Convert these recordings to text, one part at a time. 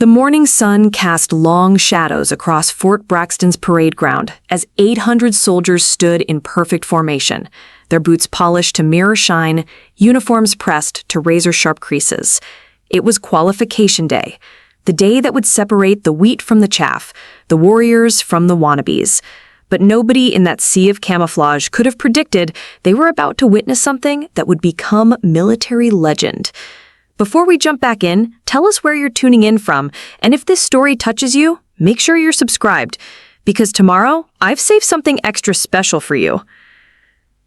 The morning sun cast long shadows across Fort Braxton's parade ground as 800 soldiers stood in perfect formation, their boots polished to mirror shine, uniforms pressed to razor-sharp creases. It was qualification day, the day that would separate the wheat from the chaff, the warriors from the wannabes. But nobody in that sea of camouflage could have predicted they were about to witness something that would become military legend. Before we jump back in, tell us where you're tuning in from, and if this story touches you, make sure you're subscribed, because tomorrow, I've saved something extra special for you.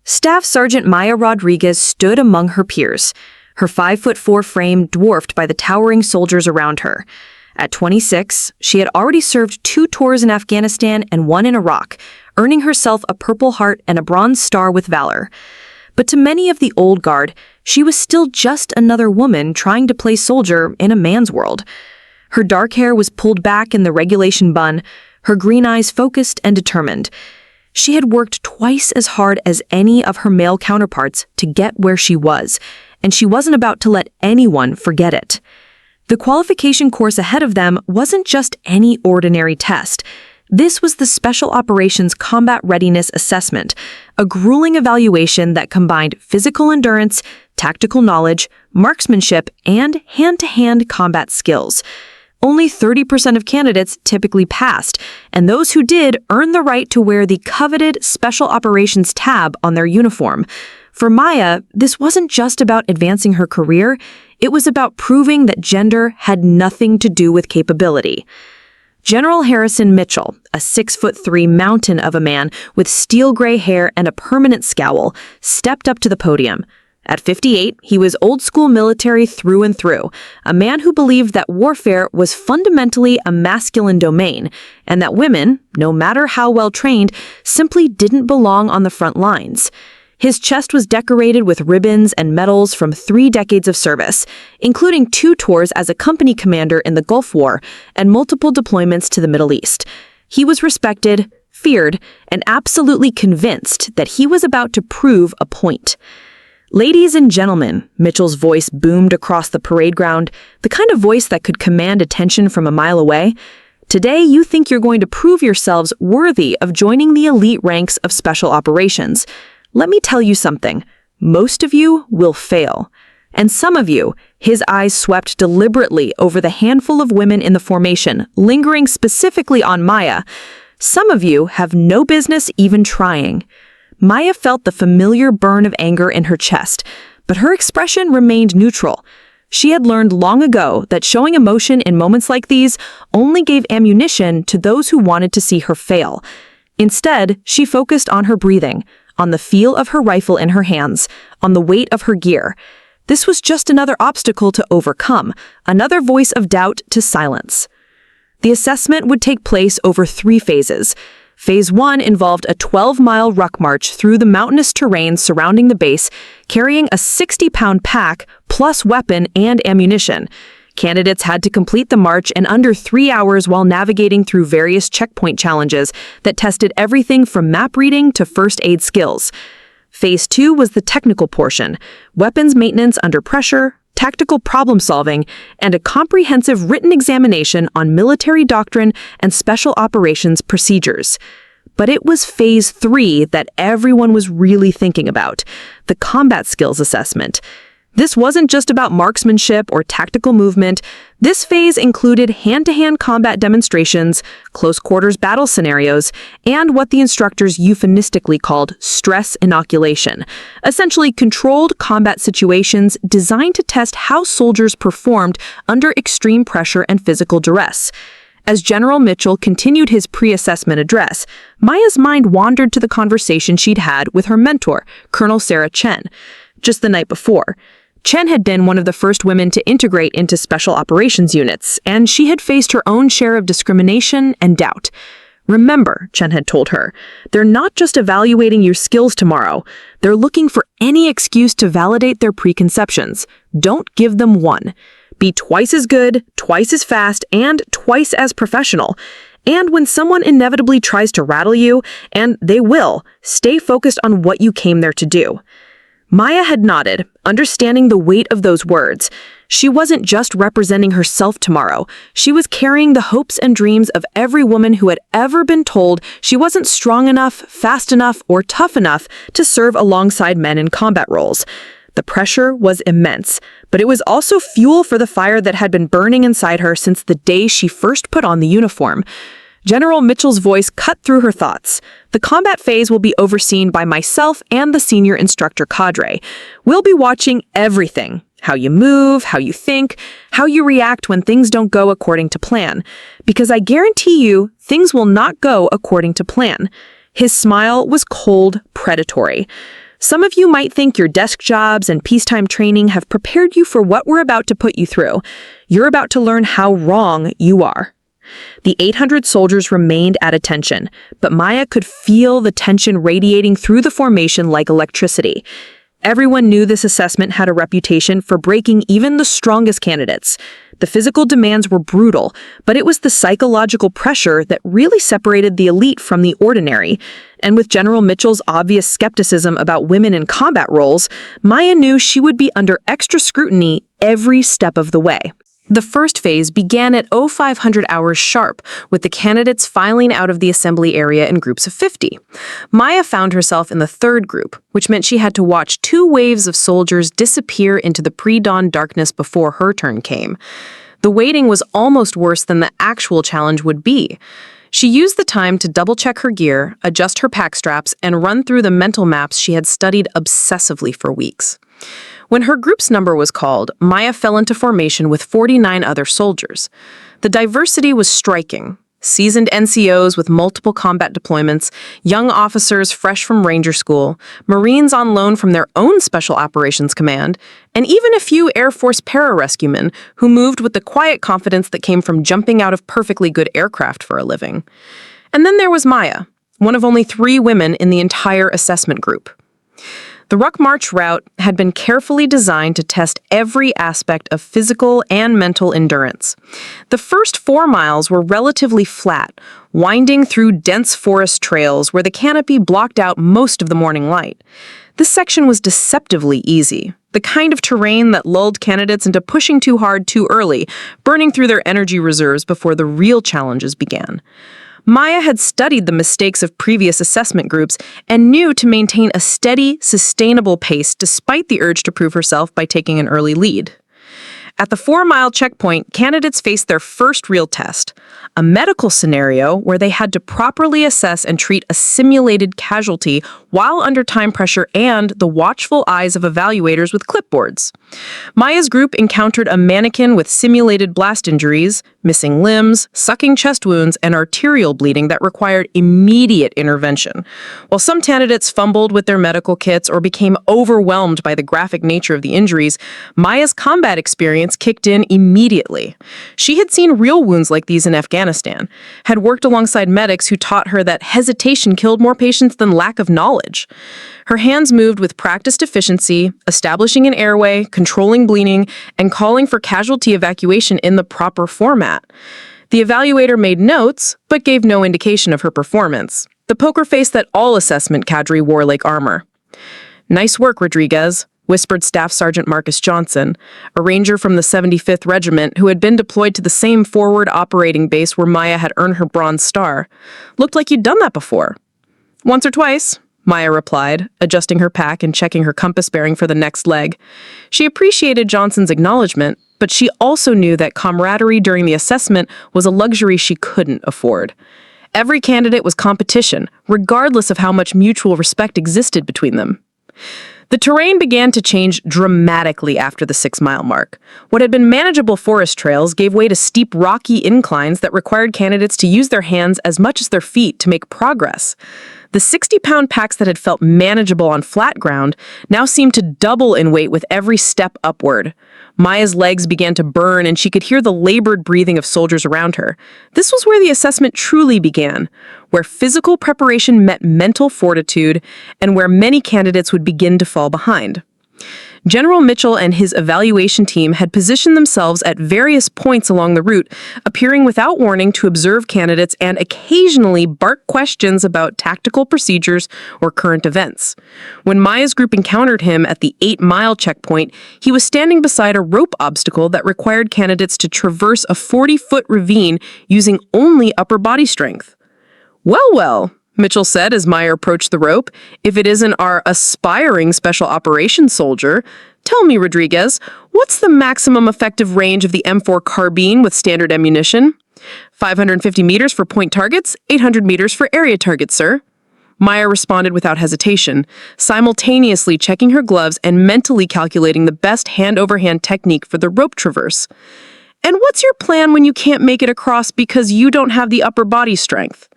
Staff Sergeant Maya Rodriguez stood among her peers, her 5'4" frame dwarfed by the towering soldiers around her. At 26, she had already served 2 tours in Afghanistan and 1 in Iraq, earning herself a Purple Heart and a Bronze Star with Valor. But to many of the old guard, she was still just another woman trying to play soldier in a man's world. Her dark hair was pulled back in the regulation bun, her green eyes focused and determined. She had worked twice as hard as any of her male counterparts to get where she was, and she wasn't about to let anyone forget it. The qualification course ahead of them wasn't just any ordinary test. This was the Special Operations Combat Readiness Assessment, a grueling evaluation that combined physical endurance, tactical knowledge, marksmanship, and hand-to-hand combat skills. Only 30% of candidates typically passed, and those who did earned the right to wear the coveted Special Operations tab on their uniform. For Maya, this wasn't just about advancing her career, it was about proving that gender had nothing to do with capability. General Harrison Mitchell, a 6'3" mountain of a man with steel gray hair and a permanent scowl, stepped up to the podium. At 58, he was old-school military through and through, a man who believed that warfare was fundamentally a masculine domain, and that women, no matter how well trained, simply didn't belong on the front lines. His chest was decorated with ribbons and medals from 3 decades of service, including 2 tours as a company commander in the Gulf War and multiple deployments to the Middle East. He was respected, feared, and absolutely convinced that he was about to prove a point. "Ladies and gentlemen," Mitchell's voice boomed across the parade ground, the kind of voice that could command attention from a mile away. "Today you think you're going to prove yourselves worthy of joining the elite ranks of Special Operations. Let me tell you something. Most of you will fail. And some of you," his eyes swept deliberately over the handful of women in the formation, lingering specifically on Maya, "some of you have no business even trying." Maya felt the familiar burn of anger in her chest, but her expression remained neutral. She had learned long ago that showing emotion in moments like these only gave ammunition to those who wanted to see her fail. Instead, she focused on her breathing, on the feel of her rifle in her hands, on the weight of her gear. This was just another obstacle to overcome, another voice of doubt to silence. The assessment would take place over 3 phases. Phase 1 involved a 12-mile ruck march through the mountainous terrain surrounding the base, carrying a 60-pound pack plus weapon and ammunition. Candidates had to complete the march in under 3 hours while navigating through various checkpoint challenges that tested everything from map reading to first aid skills. Phase 2 was the technical portion, weapons maintenance under pressure, tactical problem solving, and a comprehensive written examination on military doctrine and special operations procedures. But it was Phase 3 that everyone was really thinking about, the combat skills assessment. This wasn't just about marksmanship or tactical movement. This phase included hand-to-hand combat demonstrations, close-quarters battle scenarios, and what the instructors euphemistically called stress inoculation, essentially controlled combat situations designed to test how soldiers performed under extreme pressure and physical duress. As General Mitchell continued his pre-assessment address, Maya's mind wandered to the conversation she'd had with her mentor, Colonel Sarah Chen, just the night before. Chen had been one of the first women to integrate into special operations units, and she had faced her own share of discrimination and doubt. "Remember," Chen had told her, "they're not just evaluating your skills tomorrow. They're looking for any excuse to validate their preconceptions. Don't give them one. Be twice as good, twice as fast, and twice as professional. And when someone inevitably tries to rattle you, and they will, stay focused on what you came there to do." Maya had nodded, understanding the weight of those words. She wasn't just representing herself tomorrow. She was carrying the hopes and dreams of every woman who had ever been told she wasn't strong enough, fast enough, or tough enough to serve alongside men in combat roles. The pressure was immense, but it was also fuel for the fire that had been burning inside her since the day she first put on the uniform. General Mitchell's voice cut through her thoughts. The combat phase will be overseen by myself and the senior instructor cadre. We'll be watching everything. How you move, how you think, how you react when things don't go according to plan. Because I guarantee you, things will not go according to plan. His smile was cold, predatory. Some of you might think your desk jobs and peacetime training have prepared you for what we're about to put you through. You're about to learn how wrong you are. The 800 soldiers remained at attention, but Maya could feel the tension radiating through the formation like electricity. Everyone knew this assessment had a reputation for breaking even the strongest candidates. The physical demands were brutal, but it was the psychological pressure that really separated the elite from the ordinary. And with General Mitchell's obvious skepticism about women in combat roles, Maya knew she would be under extra scrutiny every step of the way. The first phase began at 0500 hours sharp, with the candidates filing out of the assembly area in groups of 50. Maya found herself in the third group, which meant she had to watch 2 waves of soldiers disappear into the pre-dawn darkness before her turn came. The waiting was almost worse than the actual challenge would be. She used the time to double-check her gear, adjust her pack straps, and run through the mental maps she had studied obsessively for weeks. When her group's number was called, Maya fell into formation with 49 other soldiers. The diversity was striking. Seasoned NCOs with multiple combat deployments, young officers fresh from Ranger School, Marines on loan from their own Special Operations Command, and even a few Air Force pararescuemen who moved with the quiet confidence that came from jumping out of perfectly good aircraft for a living. And then there was Maya, one of only 3 women in the entire assessment group. The Ruck March route had been carefully designed to test every aspect of physical and mental endurance. The first 4 miles were relatively flat, winding through dense forest trails where the canopy blocked out most of the morning light. This section was deceptively easy, the kind of terrain that lulled candidates into pushing too hard too early, burning through their energy reserves before the real challenges began. Maya had studied the mistakes of previous assessment groups and knew to maintain a steady, sustainable pace despite the urge to prove herself by taking an early lead. At the 4-mile checkpoint, candidates faced their first real test, a medical scenario where they had to properly assess and treat a simulated casualty while under time pressure and the watchful eyes of evaluators with clipboards. Maya's group encountered a mannequin with simulated blast injuries, missing limbs, sucking chest wounds, and arterial bleeding that required immediate intervention. While some candidates fumbled with their medical kits or became overwhelmed by the graphic nature of the injuries, Maya's combat experience kicked in immediately. She had seen real wounds like these in Afghanistan, had worked alongside medics who taught her that hesitation killed more patients than lack of knowledge. Her hands moved with practiced efficiency, establishing an airway, controlling bleeding, and calling for casualty evacuation in the proper format. The evaluator made notes, but gave no indication of her performance, the poker face that all assessment cadre wore like armor. "Nice work, Rodriguez," whispered Staff Sergeant Marcus Johnson, a ranger from the 75th Regiment who had been deployed to the same forward operating base where Maya had earned her Bronze Star. "Looked like you'd done that before." "Once or twice," Maya replied, adjusting her pack and checking her compass bearing for the next leg. She appreciated Johnson's acknowledgement, but she also knew that camaraderie during the assessment was a luxury she couldn't afford. Every candidate was competition, regardless of how much mutual respect existed between them. The terrain began to change dramatically after the 6-mile mark. What had been manageable forest trails gave way to steep, rocky inclines that required candidates to use their hands as much as their feet to make progress. The 60-pound packs that had felt manageable on flat ground now seemed to double in weight with every step upward. Maya's legs began to burn, and she could hear the labored breathing of soldiers around her. This was where the assessment truly began, where physical preparation met mental fortitude, and where many candidates would begin to fall behind. General Mitchell and his evaluation team had positioned themselves at various points along the route, appearing without warning to observe candidates and occasionally bark questions about tactical procedures or current events. When Maya's group encountered him at the 8-mile checkpoint, he was standing beside a rope obstacle that required candidates to traverse a 40-foot ravine using only upper body strength. Well, Mitchell said as Maya approached the rope, if it isn't our aspiring special operations soldier. Tell me, Rodriguez, what's the maximum effective range of the M4 carbine with standard ammunition? 550 meters for point targets, 800 meters for area targets, sir. Maya responded without hesitation, simultaneously checking her gloves and mentally calculating the best hand-over-hand technique for the rope traverse. And what's your plan when you can't make it across because you don't have the upper body strength?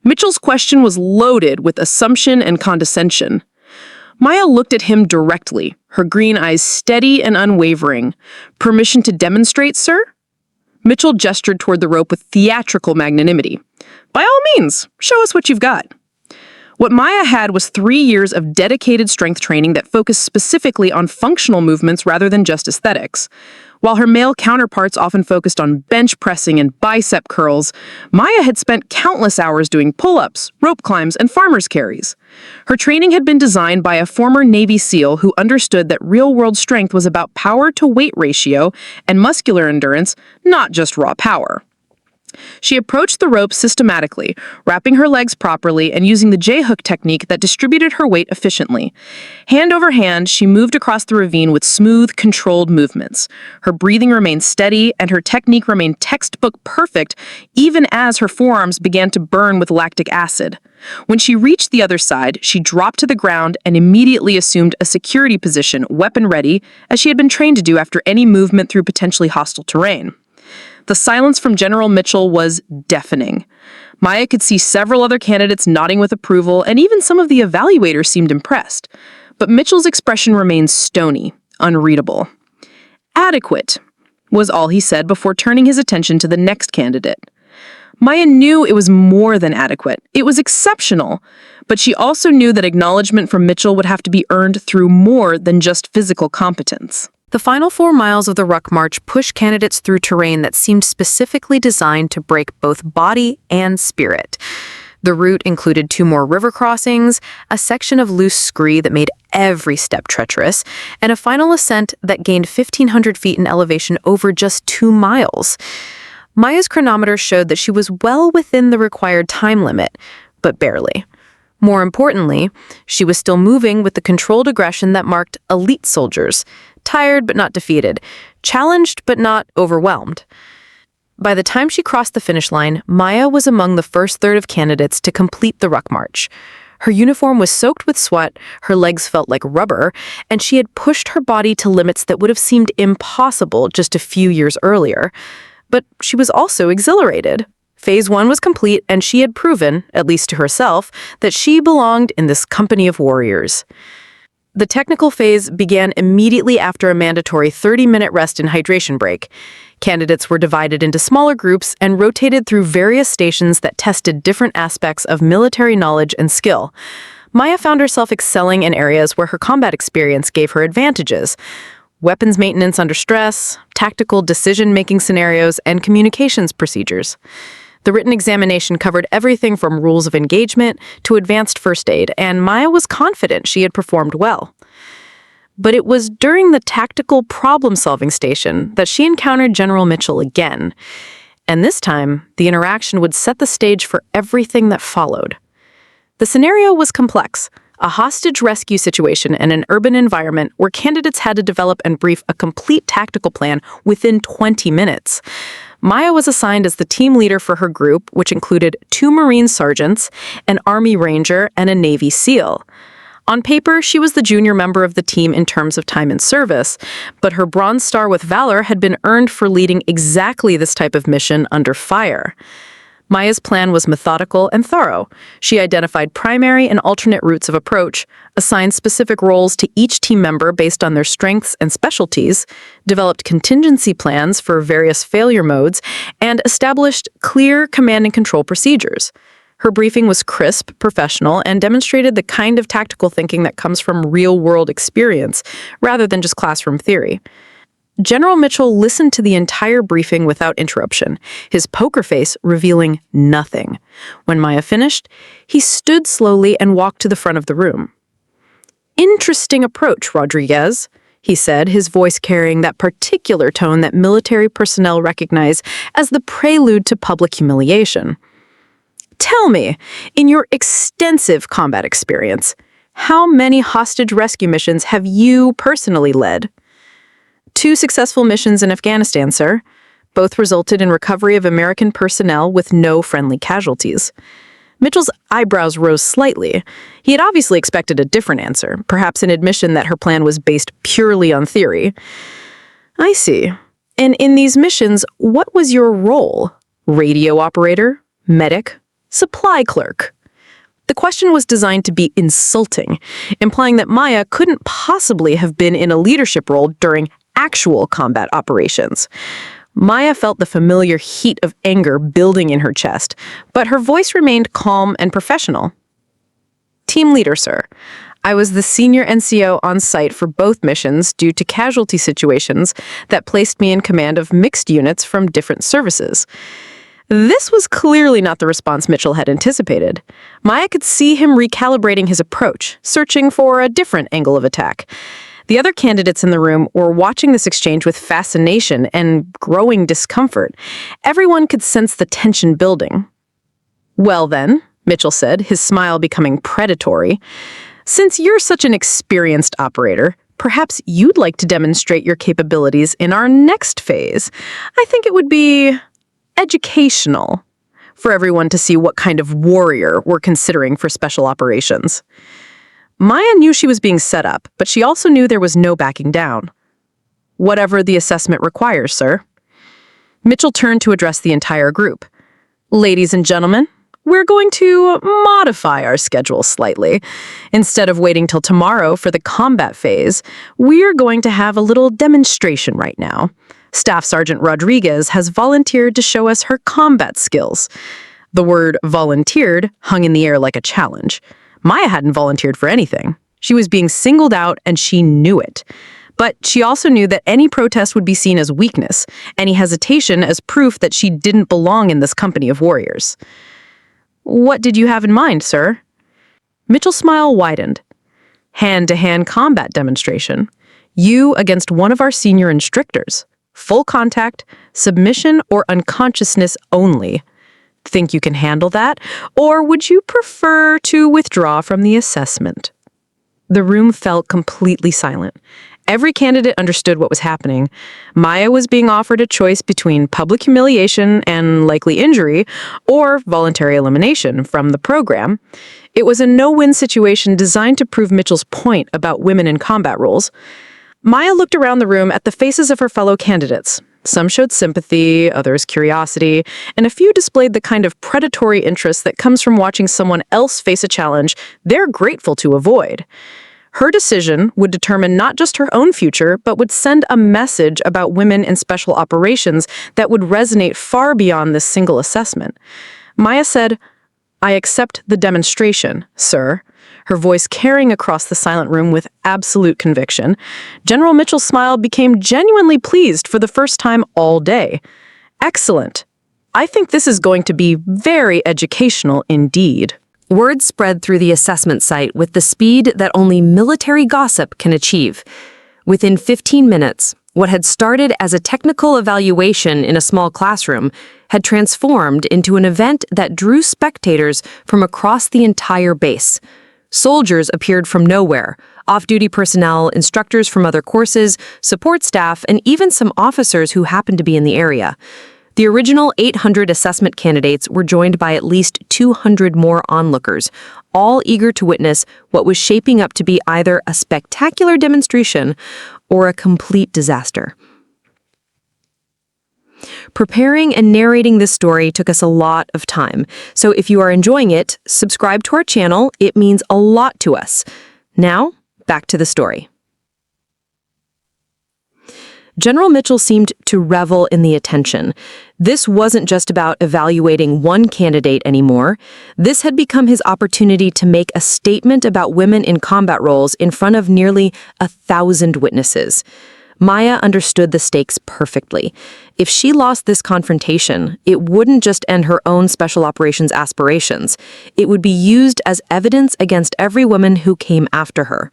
Mitchell's question was loaded with assumption and condescension. Maya looked at him directly, her green eyes steady and unwavering. Permission to demonstrate, sir? Mitchell gestured toward the rope with theatrical magnanimity. By all means, show us what you've got. What Maya had was 3 years of dedicated strength training that focused specifically on functional movements rather than just aesthetics. While her male counterparts often focused on bench pressing and bicep curls, Maya had spent countless hours doing pull-ups, rope climbs, and farmer's carries. Her training had been designed by a former Navy SEAL who understood that real-world strength was about power-to-weight ratio and muscular endurance, not just raw power. She approached the rope systematically, wrapping her legs properly and using the J-hook technique that distributed her weight efficiently. Hand over hand, she moved across the ravine with smooth, controlled movements. Her breathing remained steady, and her technique remained textbook perfect, even as her forearms began to burn with lactic acid. When she reached the other side, she dropped to the ground and immediately assumed a security position, weapon ready, as she had been trained to do after any movement through potentially hostile terrain. The silence from General Mitchell was deafening. Maya could see several other candidates nodding with approval, and even some of the evaluators seemed impressed. But Mitchell's expression remained stony, unreadable. Adequate, was all he said before turning his attention to the next candidate. Maya knew it was more than adequate. It was exceptional. But she also knew that acknowledgement from Mitchell would have to be earned through more than just physical competence. The final 4 miles of the ruck march pushed candidates through terrain that seemed specifically designed to break both body and spirit. The route included 2 more river crossings, a section of loose scree that made every step treacherous, and a final ascent that gained 1,500 feet in elevation over just 2 miles. Maya's chronometer showed that she was well within the required time limit, but barely. More importantly, she was still moving with the controlled aggression that marked elite soldiers, tired but not defeated, challenged but not overwhelmed. By the time she crossed the finish line, Maya was among the first third of candidates to complete the ruck march. Her uniform was soaked with sweat, her legs felt like rubber, and she had pushed her body to limits that would have seemed impossible just a few years earlier. But she was also exhilarated. Phase 1 was complete, and she had proven, at least to herself, that she belonged in this company of warriors. The technical phase began immediately after a mandatory 30-minute rest and hydration break. Candidates were divided into smaller groups and rotated through various stations that tested different aspects of military knowledge and skill. Maya found herself excelling in areas where her combat experience gave her advantages: weapons maintenance under stress, tactical decision-making scenarios, and communications procedures. The written examination covered everything from rules of engagement to advanced first aid, and Maya was confident she had performed well. But it was during the tactical problem-solving station that she encountered General Mitchell again. And this time, the interaction would set the stage for everything that followed. The scenario was complex: a hostage rescue situation in an urban environment where candidates had to develop and brief a complete tactical plan within 20 minutes. Maya was assigned as the team leader for her group, which included 2 Marine sergeants, an Army Ranger, and a Navy SEAL. On paper, she was the junior member of the team in terms of time in service, but her Bronze Star with Valor had been earned for leading exactly this type of mission under fire. Maya's plan was methodical and thorough. She identified primary and alternate routes of approach, assigned specific roles to each team member based on their strengths and specialties, developed contingency plans for various failure modes, and established clear command and control procedures. Her briefing was crisp, professional, and demonstrated the kind of tactical thinking that comes from real-world experience, rather than just classroom theory. General Mitchell listened to the entire briefing without interruption, his poker face revealing nothing. When Maya finished, he stood slowly and walked to the front of the room. "Interesting approach, Rodriguez," he said, his voice carrying that particular tone that military personnel recognize as the prelude to public humiliation. "Tell me, in your extensive combat experience, how many hostage rescue missions have you personally led?" "2 successful missions in Afghanistan, sir. Both resulted in recovery of American personnel with no friendly casualties." Mitchell's eyebrows rose slightly. He had obviously expected a different answer, perhaps an admission that her plan was based purely on theory. "I see. And in these missions, what was your role? Radio operator? Medic? Supply clerk?" The question was designed to be insulting, implying that Maya couldn't possibly have been in a leadership role during actual combat operations. Maya felt the familiar heat of anger building in her chest, but her voice remained calm and professional. "Team leader, sir. I was the senior NCO on site for both missions due to casualty situations that placed me in command of mixed units from different services." This was clearly not the response Mitchell had anticipated. Maya could see him recalibrating his approach, searching for a different angle of attack. The other candidates in the room were watching this exchange with fascination and growing discomfort. Everyone could sense the tension building. "Well then," Mitchell said, his smile becoming predatory, "since you're such an experienced operator, perhaps you'd like to demonstrate your capabilities in our next phase. I think it would be educational for everyone to see what kind of warrior we're considering for special operations." Maya knew she was being set up, but she also knew there was no backing down. "Whatever the assessment requires, sir." Mitchell turned to address the entire group. "Ladies and gentlemen, we're going to modify our schedule slightly. Instead of waiting till tomorrow for the combat phase, we're going to have a little demonstration right now. Staff Sergeant Rodriguez has volunteered to show us her combat skills." The word volunteered hung in the air like a challenge. Maya hadn't volunteered for anything. She was being singled out, and she knew it. But she also knew that any protest would be seen as weakness, any hesitation as proof that she didn't belong in this company of warriors. "What did you have in mind, sir?" Mitchell's smile widened. "Hand-to-hand combat demonstration. You against one of our senior instructors. Full contact, submission or unconsciousness only. Think you can handle that? Or would you prefer to withdraw from the assessment?" The room felt completely silent. Every candidate understood what was happening. Maya was being offered a choice between public humiliation and likely injury, or voluntary elimination from the program. It was a no-win situation designed to prove Mitchell's point about women in combat roles. Maya looked around the room at the faces of her fellow candidates. Some showed sympathy, others curiosity, and a few displayed the kind of predatory interest that comes from watching someone else face a challenge they're grateful to avoid. Her decision would determine not just her own future, but would send a message about women in special operations that would resonate far beyond this single assessment. Maya said, "I accept the demonstration, sir," her voice carrying across the silent room with absolute conviction. General Mitchell's smile became genuinely pleased for the first time all day. "Excellent. I think this is going to be very educational indeed." Word spread through the assessment site with the speed that only military gossip can achieve. Within 15 minutes, what had started as a technical evaluation in a small classroom had transformed into an event that drew spectators from across the entire base. Soldiers appeared from nowhere, off-duty personnel, instructors from other courses, support staff, and even some officers who happened to be in the area. The original 800 assessment candidates were joined by at least 200 more onlookers, all eager to witness what was shaping up to be either a spectacular demonstration or a complete disaster. Preparing and narrating this story took us a lot of time, so if you are enjoying it, subscribe to our channel. It means a lot to us. Now, back to the story. General Mitchell seemed to revel in the attention. This wasn't just about evaluating one candidate anymore. This had become his opportunity to make a statement about women in combat roles in front of nearly 1,000 witnesses. Maya understood the stakes perfectly. If she lost this confrontation, it wouldn't just end her own special operations aspirations. It would be used as evidence against every woman who came after her.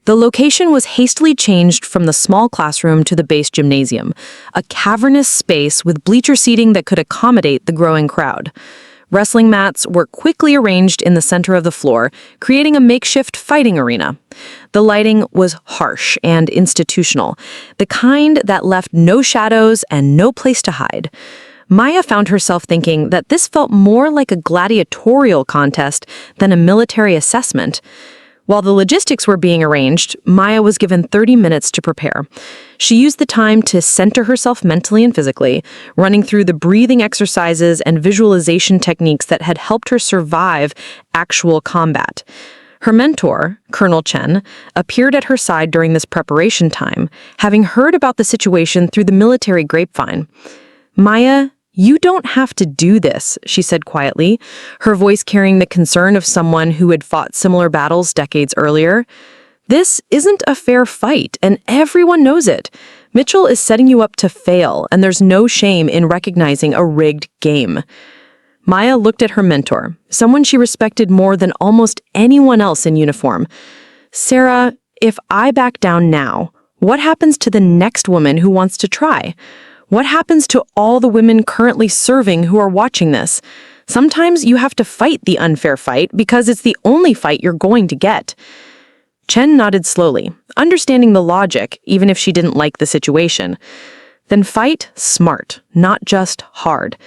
The location was hastily changed from the small classroom to the base gymnasium, a cavernous space with bleacher seating that could accommodate the growing crowd. Wrestling mats were quickly arranged in the center of the floor, creating a makeshift fighting arena. The lighting was harsh and institutional, the kind that left no shadows and no place to hide. Maya found herself thinking that this felt more like a gladiatorial contest than a military assessment. While the logistics were being arranged, Maya was given 30 minutes to prepare. She used the time to center herself mentally and physically, running through the breathing exercises and visualization techniques that had helped her survive actual combat. Her mentor, Colonel Chen, appeared at her side during this preparation time, having heard about the situation through the military grapevine. "Maya, you don't have to do this," she said quietly, her voice carrying the concern of someone who had fought similar battles decades earlier. "This isn't a fair fight, and everyone knows it. Mitchell is setting you up to fail, and there's no shame in recognizing a rigged game." Maya looked at her mentor, someone she respected more than almost anyone else in uniform. "Sarah, if I back down now, what happens to the next woman who wants to try? What happens to all the women currently serving who are watching this? Sometimes you have to fight the unfair fight because it's the only fight you're going to get." Chen nodded slowly, understanding the logic, even if she didn't like the situation. "Then fight smart, not just hard.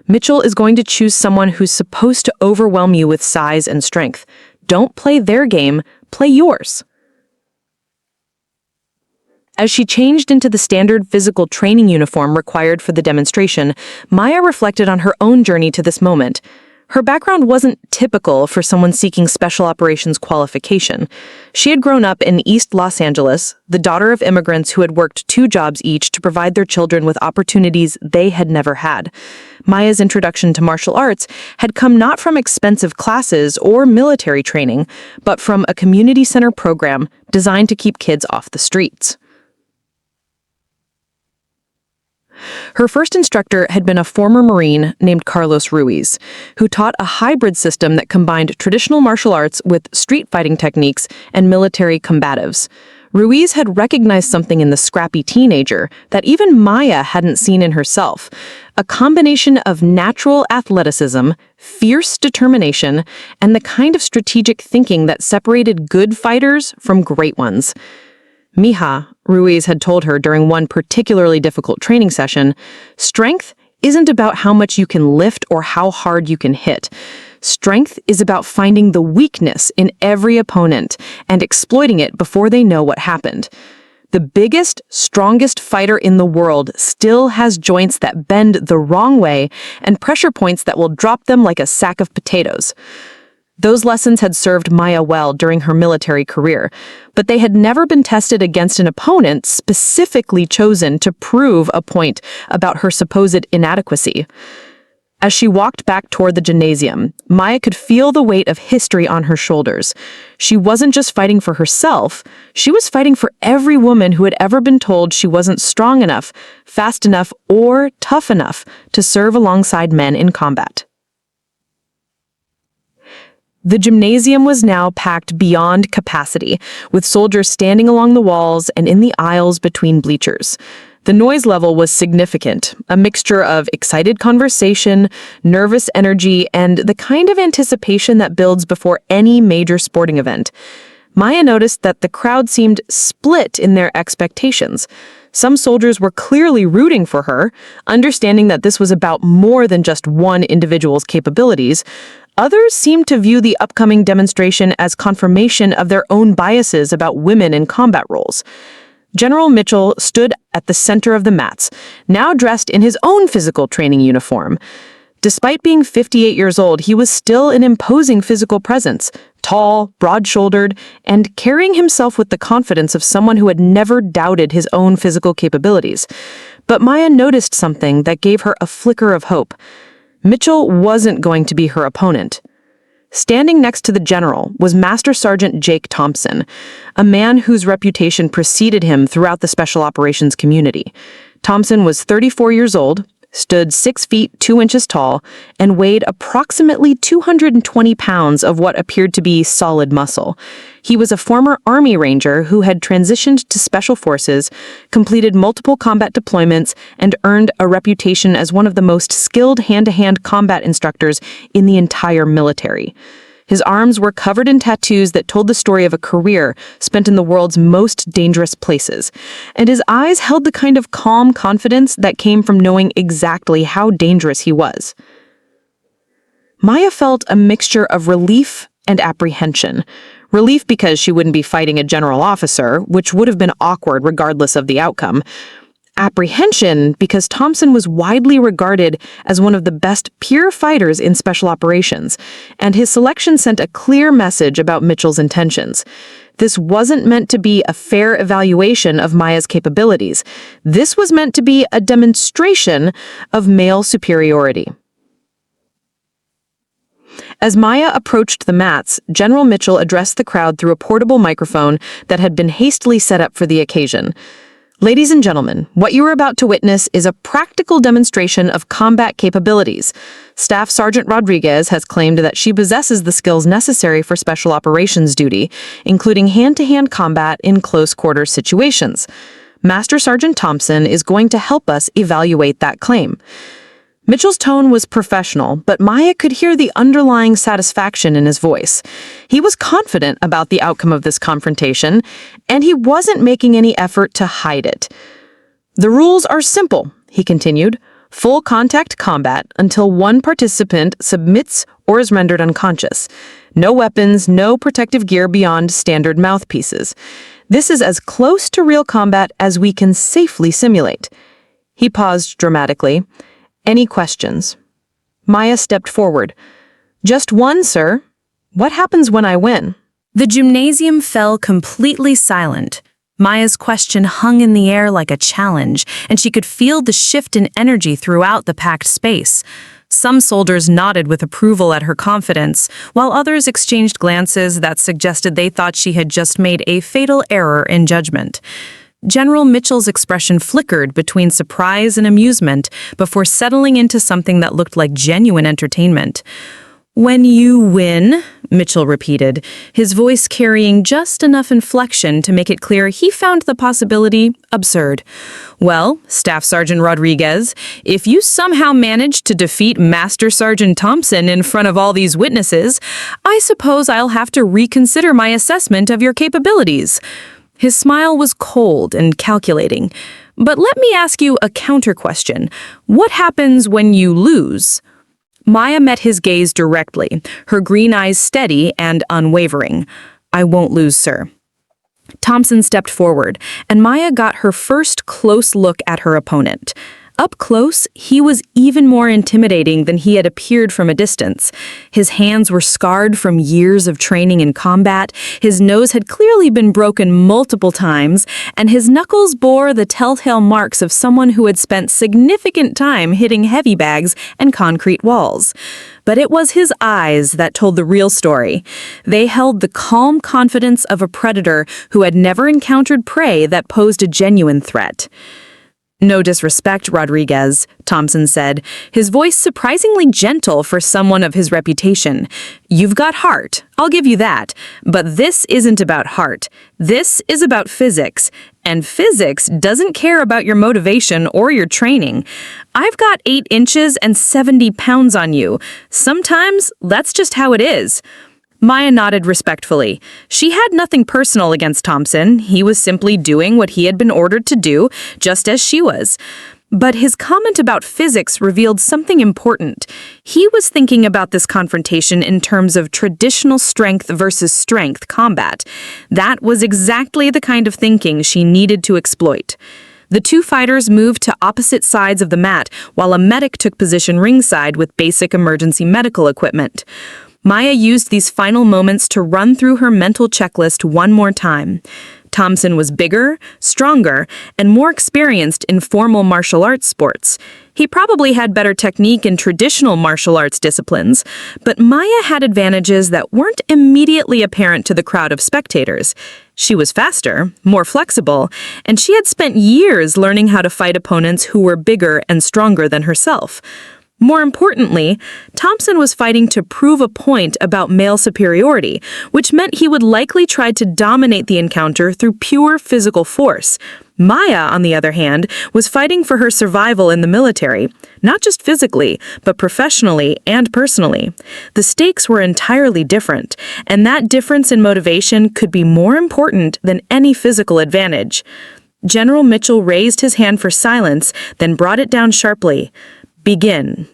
Mitchell is going to choose someone who's supposed to overwhelm you with size and strength. Don't play their game, play yours." As she changed into the standard physical training uniform required for the demonstration, Maya reflected on her own journey to this moment. Her background wasn't typical for someone seeking special operations qualification. She had grown up in East Los Angeles, the daughter of immigrants who had worked 2 jobs each to provide their children with opportunities they had never had. Maya's introduction to martial arts had come not from expensive classes or military training, but from a community center program designed to keep kids off the streets. Her first instructor had been a former Marine named Carlos Ruiz, who taught a hybrid system that combined traditional martial arts with street fighting techniques and military combatives. Ruiz had recognized something in the scrappy teenager that even Maya hadn't seen in herself, a combination of natural athleticism, fierce determination, and the kind of strategic thinking that separated good fighters from great ones. "Mija," Ruiz had told her during one particularly difficult training session, "strength isn't about how much you can lift or how hard you can hit. Strength is about finding the weakness in every opponent and exploiting it before they know what happened. The biggest, strongest fighter in the world still has joints that bend the wrong way and pressure points that will drop them like a sack of potatoes." Those lessons had served Maya well during her military career, but they had never been tested against an opponent specifically chosen to prove a point about her supposed inadequacy. As she walked back toward the gymnasium, Maya could feel the weight of history on her shoulders. She wasn't just fighting for herself, she was fighting for every woman who had ever been told she wasn't strong enough, fast enough, or tough enough to serve alongside men in combat. The gymnasium was now packed beyond capacity, with soldiers standing along the walls and in the aisles between bleachers. The noise level was significant, a mixture of excited conversation, nervous energy, and the kind of anticipation that builds before any major sporting event. Maya noticed that the crowd seemed split in their expectations. Some soldiers were clearly rooting for her, understanding that this was about more than just one individual's capabilities. Others seemed to view the upcoming demonstration as confirmation of their own biases about women in combat roles. General Mitchell stood at the center of the mats, now dressed in his own physical training uniform. Despite being 58 years old, he was still an imposing physical presence, tall, broad-shouldered, and carrying himself with the confidence of someone who had never doubted his own physical capabilities. But Maya noticed something that gave her a flicker of hope. Mitchell wasn't going to be her opponent. Standing next to the general was Master Sergeant Jake Thompson, a man whose reputation preceded him throughout the Special Operations community. Thompson was 34 years old, stood 6 feet 2 inches tall, and weighed approximately 220 pounds of what appeared to be solid muscle. He was a former Army Ranger who had transitioned to Special Forces, completed multiple combat deployments, and earned a reputation as one of the most skilled hand-to-hand combat instructors in the entire military. His arms were covered in tattoos that told the story of a career spent in the world's most dangerous places, and his eyes held the kind of calm confidence that came from knowing exactly how dangerous he was. Maya felt a mixture of relief and apprehension. Relief because she wouldn't be fighting a general officer, which would have been awkward regardless of the outcome. Apprehension because Thompson was widely regarded as one of the best peer fighters in special operations, and his selection sent a clear message about Mitchell's intentions. This wasn't meant to be a fair evaluation of Maya's capabilities. This was meant to be a demonstration of male superiority. As Maya approached the mats, General Mitchell addressed the crowd through a portable microphone that had been hastily set up for the occasion. Ladies and gentlemen, what you are about to witness is a practical demonstration of combat capabilities. Staff Sergeant Rodriguez has claimed that she possesses the skills necessary for special operations duty, including hand-to-hand combat in close-quarters situations. Master Sergeant Thompson is going to help us evaluate that claim. Mitchell's tone was professional, but Maya could hear the underlying satisfaction in his voice. He was confident about the outcome of this confrontation, and he wasn't making any effort to hide it. The rules are simple, he continued. Full contact combat until one participant submits or is rendered unconscious. No weapons, no protective gear beyond standard mouthpieces. This is as close to real combat as we can safely simulate. He paused dramatically. Any questions? Maya stepped forward. Just one, sir. What happens when I win? The gymnasium fell completely silent. Maya's question hung in the air like a challenge, and she could feel the shift in energy throughout the packed space. Some soldiers nodded with approval at her confidence, while others exchanged glances that suggested they thought she had just made a fatal error in judgment. General Mitchell's expression flickered between surprise and amusement before settling into something that looked like genuine entertainment. When you win, Mitchell repeated, his voice carrying just enough inflection to make it clear he found the possibility absurd. Well, Staff Sergeant Rodriguez, if you somehow manage to defeat Master Sergeant Thompson in front of all these witnesses, I suppose I'll have to reconsider my assessment of your capabilities. His smile was cold and calculating. But let me ask you a counter-question. What happens when you lose? Maya met his gaze directly, her green eyes steady and unwavering. I won't lose, sir. Thompson stepped forward, and Maya got her first close look at her opponent. Up close, he was even more intimidating than he had appeared from a distance. His hands were scarred from years of training in combat, his nose had clearly been broken multiple times, and his knuckles bore the telltale marks of someone who had spent significant time hitting heavy bags and concrete walls. But it was his eyes that told the real story. They held the calm confidence of a predator who had never encountered prey that posed a genuine threat. No disrespect, Rodriguez, Thompson said, his voice surprisingly gentle for someone of his reputation. You've got heart, I'll give you that, but this isn't about heart. This is about physics, and physics doesn't care about your motivation or your training. I've got 8 inches and 70 pounds on you. Sometimes that's just how it is. Maya nodded respectfully. She had nothing personal against Thompson. He was simply doing what he had been ordered to do, just as she was. But his comment about physics revealed something important. He was thinking about this confrontation in terms of traditional strength versus strength combat. That was exactly the kind of thinking she needed to exploit. The two fighters moved to opposite sides of the mat, while a medic took position ringside with basic emergency medical equipment. Maya used these final moments to run through her mental checklist one more time. Thompson was bigger, stronger, and more experienced in formal martial arts sports. He probably had better technique in traditional martial arts disciplines, but Maya had advantages that weren't immediately apparent to the crowd of spectators. She was faster, more flexible, and she had spent years learning how to fight opponents who were bigger and stronger than herself. More importantly, Thompson was fighting to prove a point about male superiority, which meant he would likely try to dominate the encounter through pure physical force. Maya, on the other hand, was fighting for her survival in the military, not just physically, but professionally and personally. The stakes were entirely different, and that difference in motivation could be more important than any physical advantage. General Mitchell raised his hand for silence, then brought it down sharply. Begin.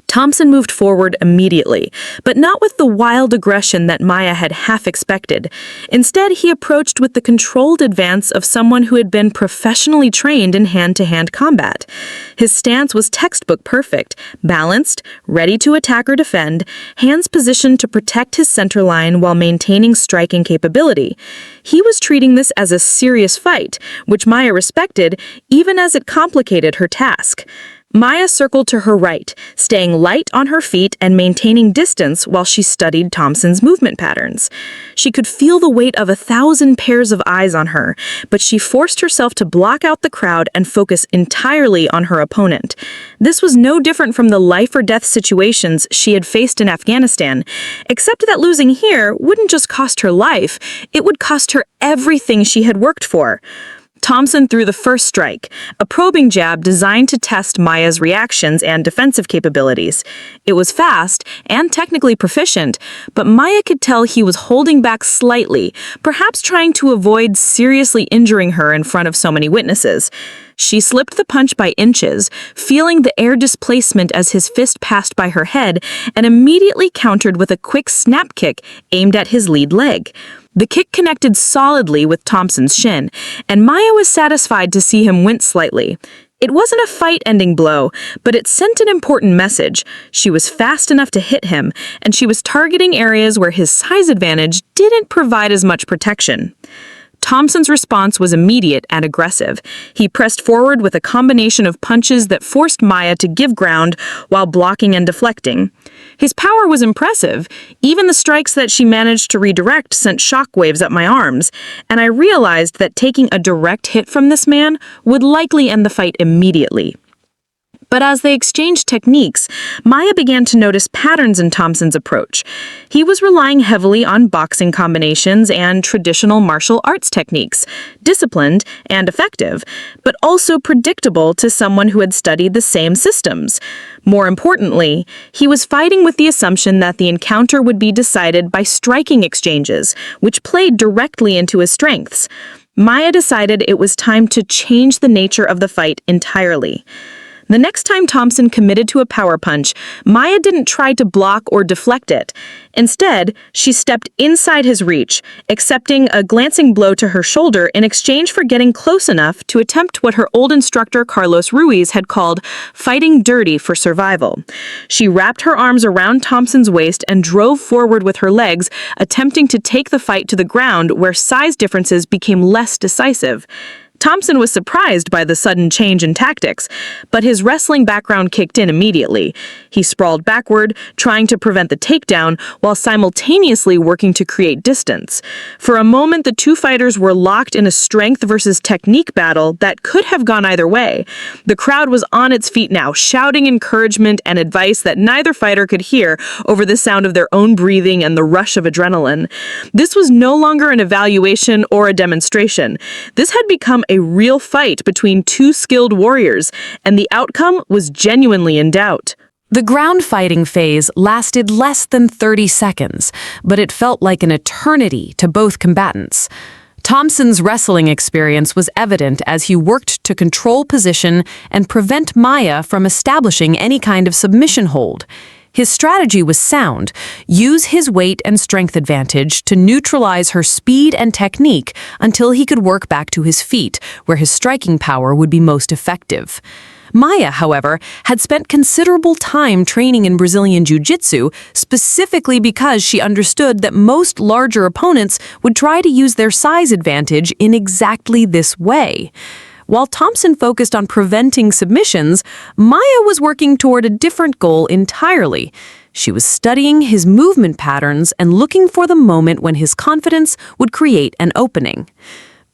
Thompson moved forward immediately, but not with the wild aggression that Maya had half expected. Instead, he approached with the controlled advance of someone who had been professionally trained in hand-to-hand combat. His stance was textbook perfect, balanced, ready to attack or defend, hands positioned to protect his center line while maintaining striking capability. He was treating this as a serious fight, which Maya respected, even as it complicated her task. Maya circled to her right, staying light on her feet and maintaining distance while she studied Thompson's movement patterns. She could feel the weight of 1,000 pairs of eyes on her, but she forced herself to block out the crowd and focus entirely on her opponent. This was no different from the life-or-death situations she had faced in Afghanistan, except that losing here wouldn't just cost her life, it would cost her everything she had worked for. Thompson threw the first strike, a probing jab designed to test Maya's reactions and defensive capabilities. It was fast and technically proficient, but Maya could tell he was holding back slightly, perhaps trying to avoid seriously injuring her in front of so many witnesses. She slipped the punch by inches, feeling the air displacement as his fist passed by her head, and immediately countered with a quick snap kick aimed at his lead leg. The kick connected solidly with Thompson's shin, and Maya was satisfied to see him wince slightly. It wasn't a fight-ending blow, but it sent an important message. She was fast enough to hit him, and she was targeting areas where his size advantage didn't provide as much protection. Thompson's response was immediate and aggressive. He pressed forward with a combination of punches that forced Maya to give ground while blocking and deflecting. His power was impressive. Even the strikes that she managed to redirect sent shockwaves up my arms, and I realized that taking a direct hit from this man would likely end the fight immediately. But as they exchanged techniques, Maya began to notice patterns in Thompson's approach. He was relying heavily on boxing combinations and traditional martial arts techniques, disciplined and effective, but also predictable to someone who had studied the same systems. More importantly, he was fighting with the assumption that the encounter would be decided by striking exchanges, which played directly into his strengths. Maya decided it was time to change the nature of the fight entirely. The next time Thompson committed to a power punch, Maya didn't try to block or deflect it. Instead, she stepped inside his reach, accepting a glancing blow to her shoulder in exchange for getting close enough to attempt what her old instructor Carlos Ruiz had called fighting dirty for survival. She wrapped her arms around Thompson's waist and drove forward with her legs, attempting to take the fight to the ground where size differences became less decisive. Thompson was surprised by the sudden change in tactics, but his wrestling background kicked in immediately. He sprawled backward, trying to prevent the takedown, while simultaneously working to create distance. For a moment, the two fighters were locked in a strength versus technique battle that could have gone either way. The crowd was on its feet now, shouting encouragement and advice that neither fighter could hear over the sound of their own breathing and the rush of adrenaline. This was no longer an evaluation or a demonstration. This had become a real fight between two skilled warriors, and the outcome was genuinely in doubt. The ground fighting phase lasted less than 30 seconds, but it felt like an eternity to both combatants. Thompson's wrestling experience was evident as he worked to control position and prevent Maya from establishing any kind of submission hold. His strategy was sound: use his weight and strength advantage to neutralize her speed and technique until he could work back to his feet, where his striking power would be most effective. Maya, however, had spent considerable time training in Brazilian Jiu-Jitsu, specifically because she understood that most larger opponents would try to use their size advantage in exactly this way. While Thompson focused on preventing submissions, Maya was working toward a different goal entirely. She was studying his movement patterns and looking for the moment when his confidence would create an opening.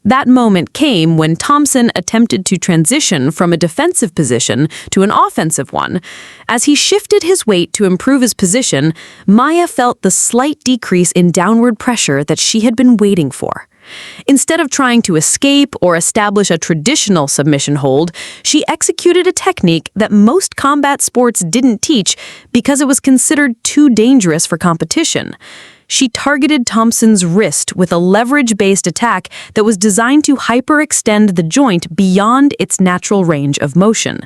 That moment came when Thompson attempted to transition from a defensive position to an offensive one. As he shifted his weight to improve his position, Maya felt the slight decrease in downward pressure that she had been waiting for. Instead of trying to escape or establish a traditional submission hold, she executed a technique that most combat sports didn't teach because it was considered too dangerous for competition. She targeted Thompson's wrist with a leverage-based attack that was designed to hyperextend the joint beyond its natural range of motion.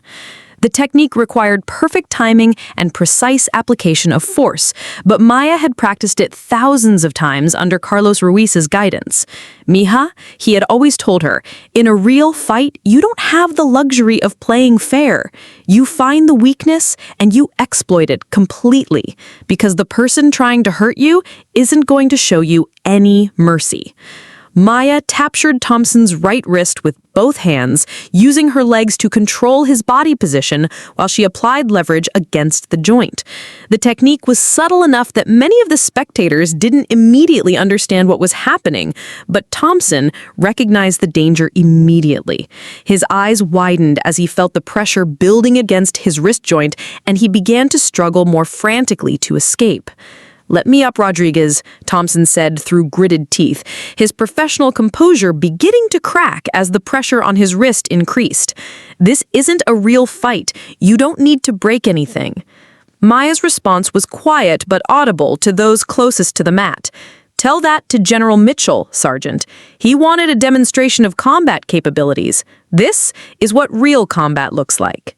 The technique required perfect timing and precise application of force, but Maya had practiced it thousands of times under Carlos Ruiz's guidance. Mija, he had always told her, in a real fight, you don't have the luxury of playing fair. You find the weakness and you exploit it completely, because the person trying to hurt you isn't going to show you any mercy. Maya captured Thompson's right wrist with both hands, using her legs to control his body position while she applied leverage against the joint. The technique was subtle enough that many of the spectators didn't immediately understand what was happening, but Thompson recognized the danger immediately. His eyes widened as he felt the pressure building against his wrist joint, and he began to struggle more frantically to escape. "Let me up, Rodriguez," Thompson said through gritted teeth, his professional composure beginning to crack as the pressure on his wrist increased. "This isn't a real fight. You don't need to break anything." Maya's response was quiet but audible to those closest to the mat. "Tell that to General Mitchell, Sergeant. He wanted a demonstration of combat capabilities. This is what real combat looks like."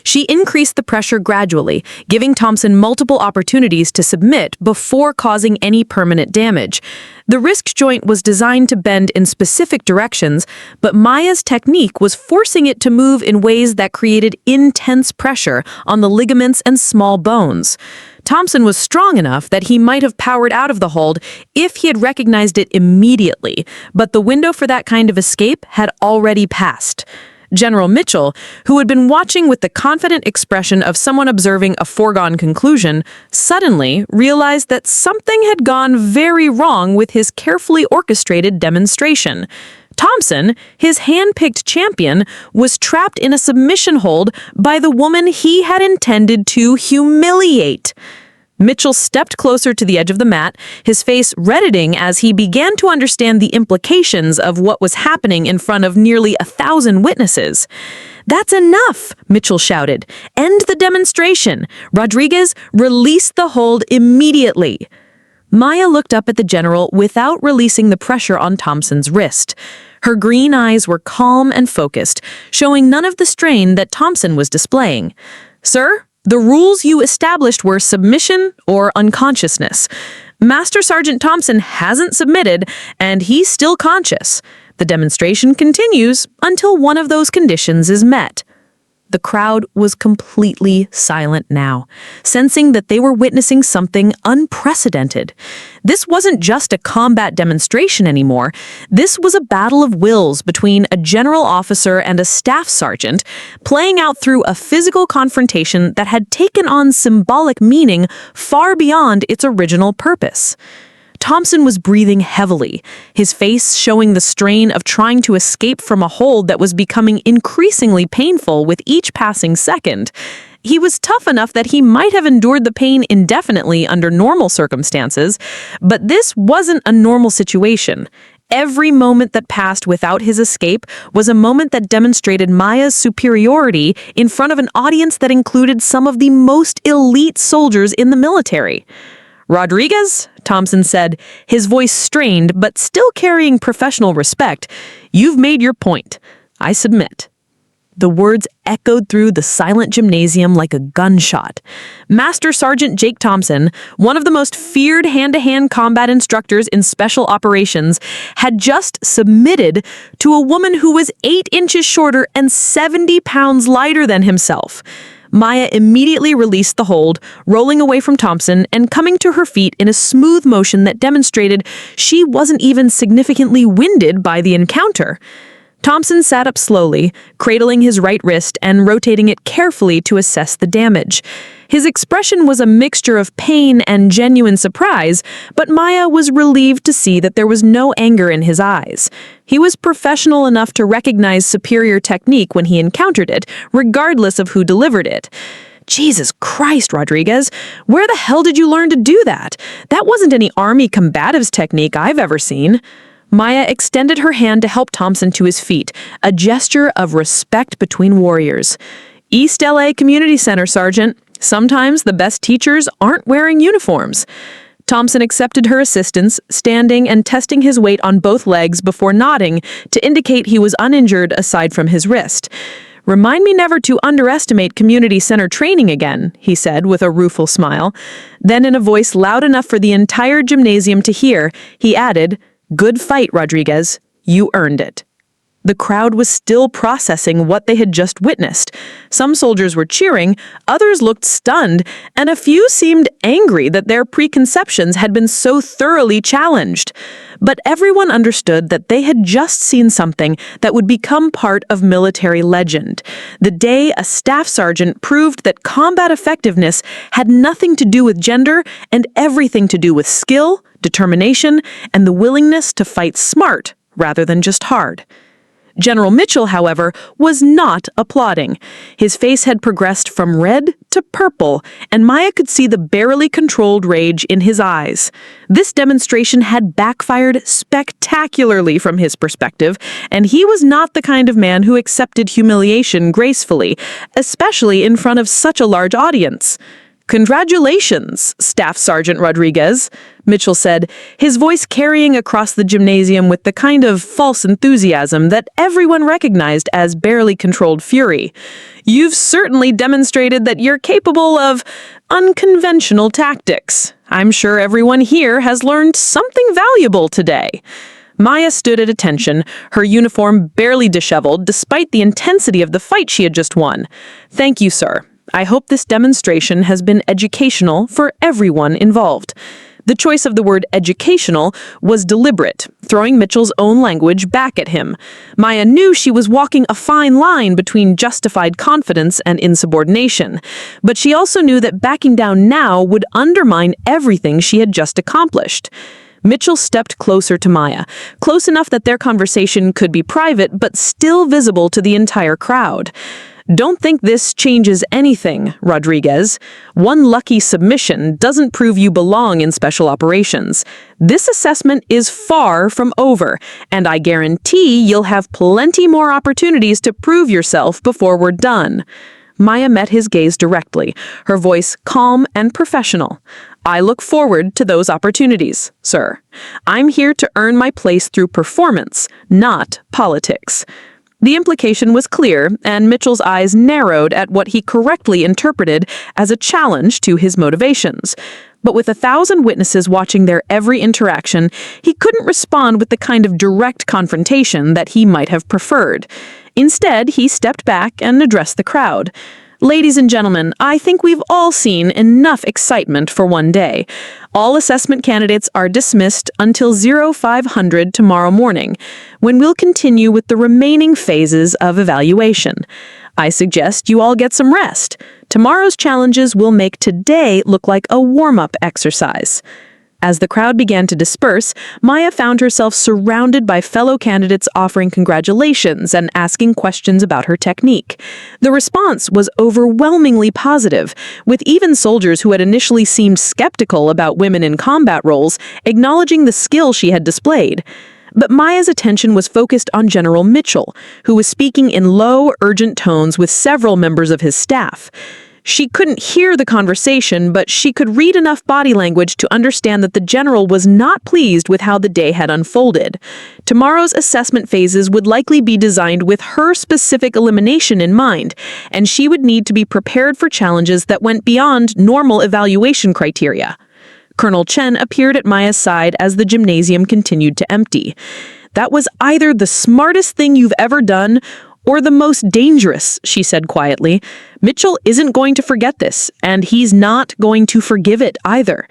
She increased the pressure gradually, giving Thompson multiple opportunities to submit before causing any permanent damage. The wrist joint was designed to bend in specific directions, but Maya's technique was forcing it to move in ways that created intense pressure on the ligaments and small bones. Thompson was strong enough that he might have powered out of the hold if he had recognized it immediately, but the window for that kind of escape had already passed. General Mitchell, who had been watching with the confident expression of someone observing a foregone conclusion, suddenly realized that something had gone very wrong with his carefully orchestrated demonstration. Thompson, his hand-picked champion, was trapped in a submission hold by the woman he had intended to humiliate. Mitchell stepped closer to the edge of the mat, his face reddening as he began to understand the implications of what was happening in front of nearly 1,000 witnesses. "That's enough," Mitchell shouted. "End the demonstration. Rodriguez, release the hold immediately." Maya looked up at the general without releasing the pressure on Thompson's wrist. Her green eyes were calm and focused, showing none of the strain that Thompson was displaying. "Sir, the rules you established were submission or unconsciousness. Master Sergeant Thompson hasn't submitted, and he's still conscious. The demonstration continues until one of those conditions is met." The crowd was completely silent now, sensing that they were witnessing something unprecedented. This wasn't just a combat demonstration anymore. This was a battle of wills between a general officer and a staff sergeant, playing out through a physical confrontation that had taken on symbolic meaning far beyond its original purpose. Thompson was breathing heavily, his face showing the strain of trying to escape from a hold that was becoming increasingly painful with each passing second. He was tough enough that he might have endured the pain indefinitely under normal circumstances, but this wasn't a normal situation. Every moment that passed without his escape was a moment that demonstrated Maya's superiority in front of an audience that included some of the most elite soldiers in the military. "Rodriguez," Thompson said, his voice strained but still carrying professional respect, "you've made your point. I submit." The words echoed through the silent gymnasium like a gunshot. Master Sergeant Jake Thompson, one of the most feared hand-to-hand combat instructors in special operations, had just submitted to a woman who was 8 inches shorter and 70 pounds lighter than himself. Maya immediately released the hold, rolling away from Thompson and coming to her feet in a smooth motion that demonstrated she wasn't even significantly winded by the encounter. Thompson sat up slowly, cradling his right wrist and rotating it carefully to assess the damage. His expression was a mixture of pain and genuine surprise, but Maya was relieved to see that there was no anger in his eyes. He was professional enough to recognize superior technique when he encountered it, regardless of who delivered it. Jesus Christ, Rodriguez, where the hell did you learn to do that? That wasn't any Army combatives technique I've ever seen. Maya extended her hand to help Thompson to his feet, a gesture of respect between warriors. East LA Community Center, Sergeant. Sometimes the best teachers aren't wearing uniforms. Thompson accepted her assistance, standing and testing his weight on both legs before nodding to indicate he was uninjured aside from his wrist. "Remind me never to underestimate community center training again," he said with a rueful smile. Then in a voice loud enough for the entire gymnasium to hear, he added, "Good fight, Rodriguez. You earned it." The crowd was still processing what they had just witnessed. Some soldiers were cheering, others looked stunned, and a few seemed angry that their preconceptions had been so thoroughly challenged. But everyone understood that they had just seen something that would become part of military legend. The day a staff sergeant proved that combat effectiveness had nothing to do with gender and everything to do with skill, determination, and the willingness to fight smart rather than just hard. General Mitchell, however, was not applauding. His face had progressed from red to purple, and Maya could see the barely controlled rage in his eyes. This demonstration had backfired spectacularly from his perspective, and he was not the kind of man who accepted humiliation gracefully, especially in front of such a large audience. "Congratulations, Staff Sergeant Rodriguez," Mitchell said, his voice carrying across the gymnasium with the kind of false enthusiasm that everyone recognized as barely controlled fury. "You've certainly demonstrated that you're capable of unconventional tactics. I'm sure everyone here has learned something valuable today." Maya stood at attention, her uniform barely disheveled despite the intensity of the fight she had just won. "Thank you, sir. I hope this demonstration has been educational for everyone involved." The choice of the word educational was deliberate, throwing Mitchell's own language back at him. Maya knew she was walking a fine line between justified confidence and insubordination, but she also knew that backing down now would undermine everything she had just accomplished. Mitchell stepped closer to Maya, close enough that their conversation could be private but still visible to the entire crowd. "Don't think this changes anything, Rodriguez. One lucky submission doesn't prove you belong in special operations. This assessment is far from over, and I guarantee you'll have plenty more opportunities to prove yourself before we're done." Maya met his gaze directly, her voice calm and professional. "I look forward to those opportunities, sir. I'm here to earn my place through performance, not politics." The implication was clear, and Mitchell's eyes narrowed at what he correctly interpreted as a challenge to his motivations. But with 1,000 witnesses watching their every interaction, he couldn't respond with the kind of direct confrontation that he might have preferred. Instead, he stepped back and addressed the crowd. "Ladies and gentlemen, I think we've all seen enough excitement for one day. All assessment candidates are dismissed until 0500 tomorrow morning, when we'll continue with the remaining phases of evaluation. I suggest you all get some rest. Tomorrow's challenges will make today look like a warm-up exercise." As the crowd began to disperse, Maya found herself surrounded by fellow candidates offering congratulations and asking questions about her technique. The response was overwhelmingly positive, with even soldiers who had initially seemed skeptical about women in combat roles acknowledging the skill she had displayed. But Maya's attention was focused on General Mitchell, who was speaking in low, urgent tones with several members of his staff. She couldn't hear the conversation, but she could read enough body language to understand that the general was not pleased with how the day had unfolded. Tomorrow's assessment phases would likely be designed with her specific elimination in mind, and she would need to be prepared for challenges that went beyond normal evaluation criteria. Colonel Chen appeared at Maya's side as the gymnasium continued to empty. "That was either the smartest thing you've ever done or the most dangerous," she said quietly. "Mitchell isn't going to forget this, and he's not going to forgive it either."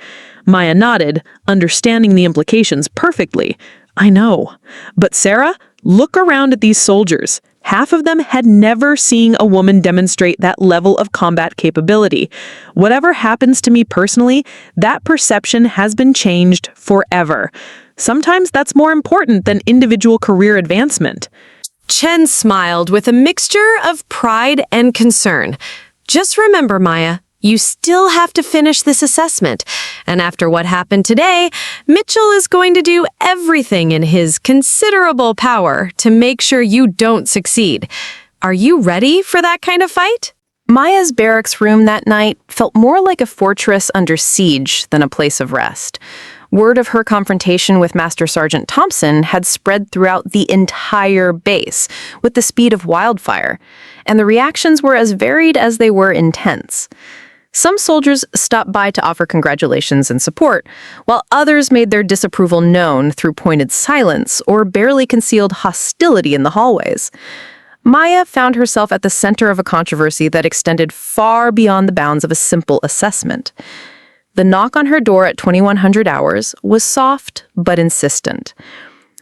Maya nodded, understanding the implications perfectly. "I know. But Sarah, look around at these soldiers. Half of them had never seen a woman demonstrate that level of combat capability. Whatever happens to me personally, that perception has been changed forever. Sometimes that's more important than individual career advancement." Chen smiled with a mixture of pride and concern. "Just remember, Maya, you still have to finish this assessment. And after what happened today, Mitchell is going to do everything in his considerable power to make sure you don't succeed. Are you ready for that kind of fight?" Maya's barracks room that night felt more like a fortress under siege than a place of rest. Word of her confrontation with Master Sergeant Thompson had spread throughout the entire base with the speed of wildfire, and the reactions were as varied as they were intense. Some soldiers stopped by to offer congratulations and support, while others made their disapproval known through pointed silence or barely concealed hostility in the hallways. Maya found herself at the center of a controversy that extended far beyond the bounds of a simple assessment. The knock on her door at 2100 hours was soft but insistent.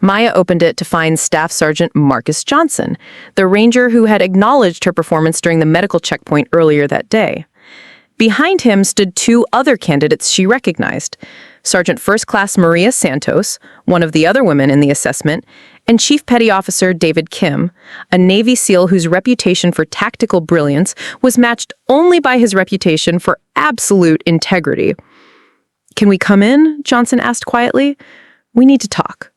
Maya opened it to find Staff Sergeant Marcus Johnson, the ranger who had acknowledged her performance during the medical checkpoint earlier that day. Behind him stood two other candidates she recognized: Sergeant First Class Maria Santos, one of the other women in the assessment, and Chief Petty Officer David Kim, a Navy SEAL whose reputation for tactical brilliance was matched only by his reputation for absolute integrity. "Can we come in?" Johnson asked quietly. "We need to talk."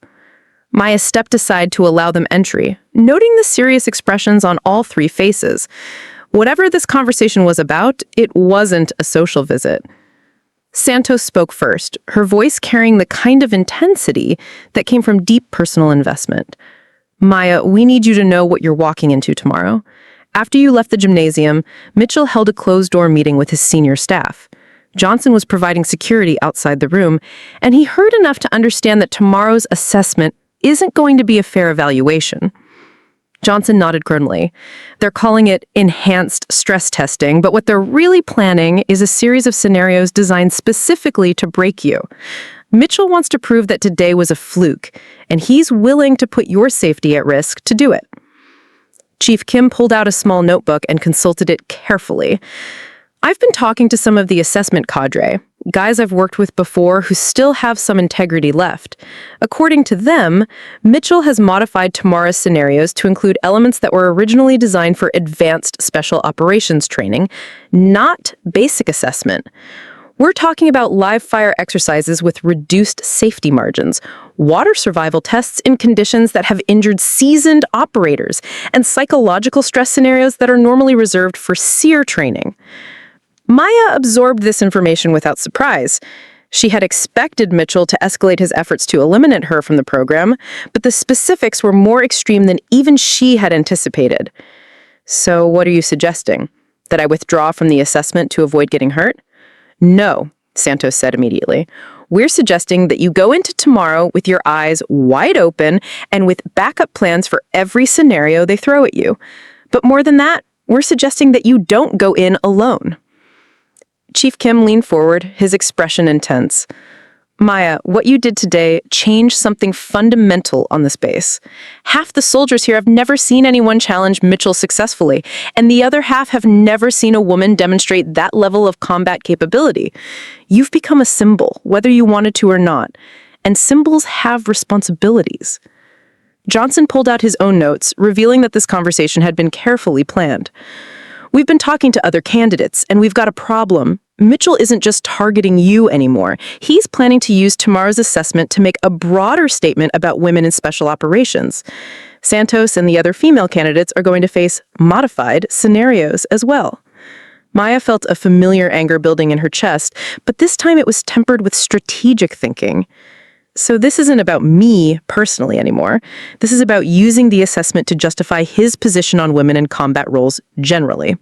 Maya stepped aside to allow them entry, noting the serious expressions on all three faces. Whatever this conversation was about, it wasn't a social visit. Santos spoke first, her voice carrying the kind of intensity that came from deep personal investment. "Maya, we need you to know what you're walking into tomorrow. After you left the gymnasium, Mitchell held a closed-door meeting with his senior staff. Johnson was providing security outside the room, and he heard enough to understand that tomorrow's assessment isn't going to be a fair evaluation." Johnson nodded grimly. "They're calling it enhanced stress testing, but what they're really planning is a series of scenarios designed specifically to break you. Mitchell wants to prove that today was a fluke, and he's willing to put your safety at risk to do it." Chief Kim pulled out a small notebook and consulted it carefully. "I've been talking to some of the assessment cadre, guys I've worked with before who still have some integrity left. According to them, Mitchell has modified tomorrow's scenarios to include elements that were originally designed for advanced special operations training, not basic assessment. We're talking about live fire exercises with reduced safety margins, water survival tests in conditions that have injured seasoned operators, and psychological stress scenarios that are normally reserved for SEER training." Maya absorbed this information without surprise. She had expected Mitchell to escalate his efforts to eliminate her from the program, but the specifics were more extreme than even she had anticipated. "So what are you suggesting? That I withdraw from the assessment to avoid getting hurt?" "No," Santos said immediately. "We're suggesting that you go into tomorrow with your eyes wide open and with backup plans for every scenario they throw at you. But more than that, we're suggesting that you don't go in alone." Chief Kim leaned forward, his expression intense. "Maya, what you did today changed something fundamental on this base. Half the soldiers here have never seen anyone challenge Mitchell successfully, and the other half have never seen a woman demonstrate that level of combat capability. You've become a symbol, whether you wanted to or not, and symbols have responsibilities." Johnson pulled out his own notes, revealing that this conversation had been carefully planned. "We've been talking to other candidates, and we've got a problem. Mitchell isn't just targeting you anymore. He's planning to use tomorrow's assessment to make a broader statement about women in special operations. Santos and the other female candidates are going to face modified scenarios as well." Maya felt a familiar anger building in her chest, but this time it was tempered with strategic thinking. So this isn't about me personally anymore. This is about using the assessment to justify his position on women in combat roles generally.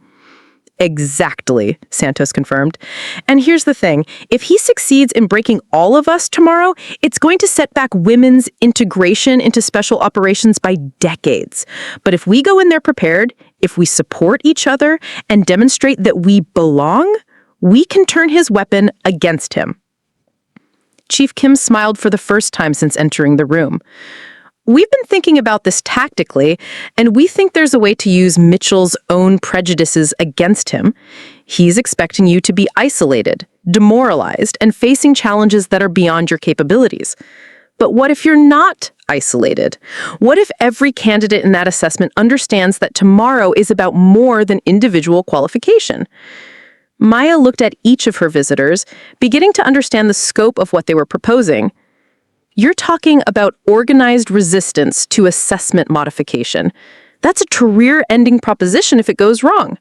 Exactly, Santos confirmed. And here's the thing. If he succeeds in breaking all of us tomorrow, it's going to set back women's integration into special operations by decades. But if we go in there prepared, if we support each other and demonstrate that we belong, we can turn his weapon against him. Chief Kim smiled for the first time since entering the room. We've been thinking about this tactically, and we think there's a way to use Mitchell's own prejudices against him. He's expecting you to be isolated, demoralized, and facing challenges that are beyond your capabilities. But what if you're not isolated? What if every candidate in that assessment understands that tomorrow is about more than individual qualification? Maya looked at each of her visitors, beginning to understand the scope of what they were proposing. You're talking about organized resistance to assessment modification. That's a career-ending proposition if it goes wrong.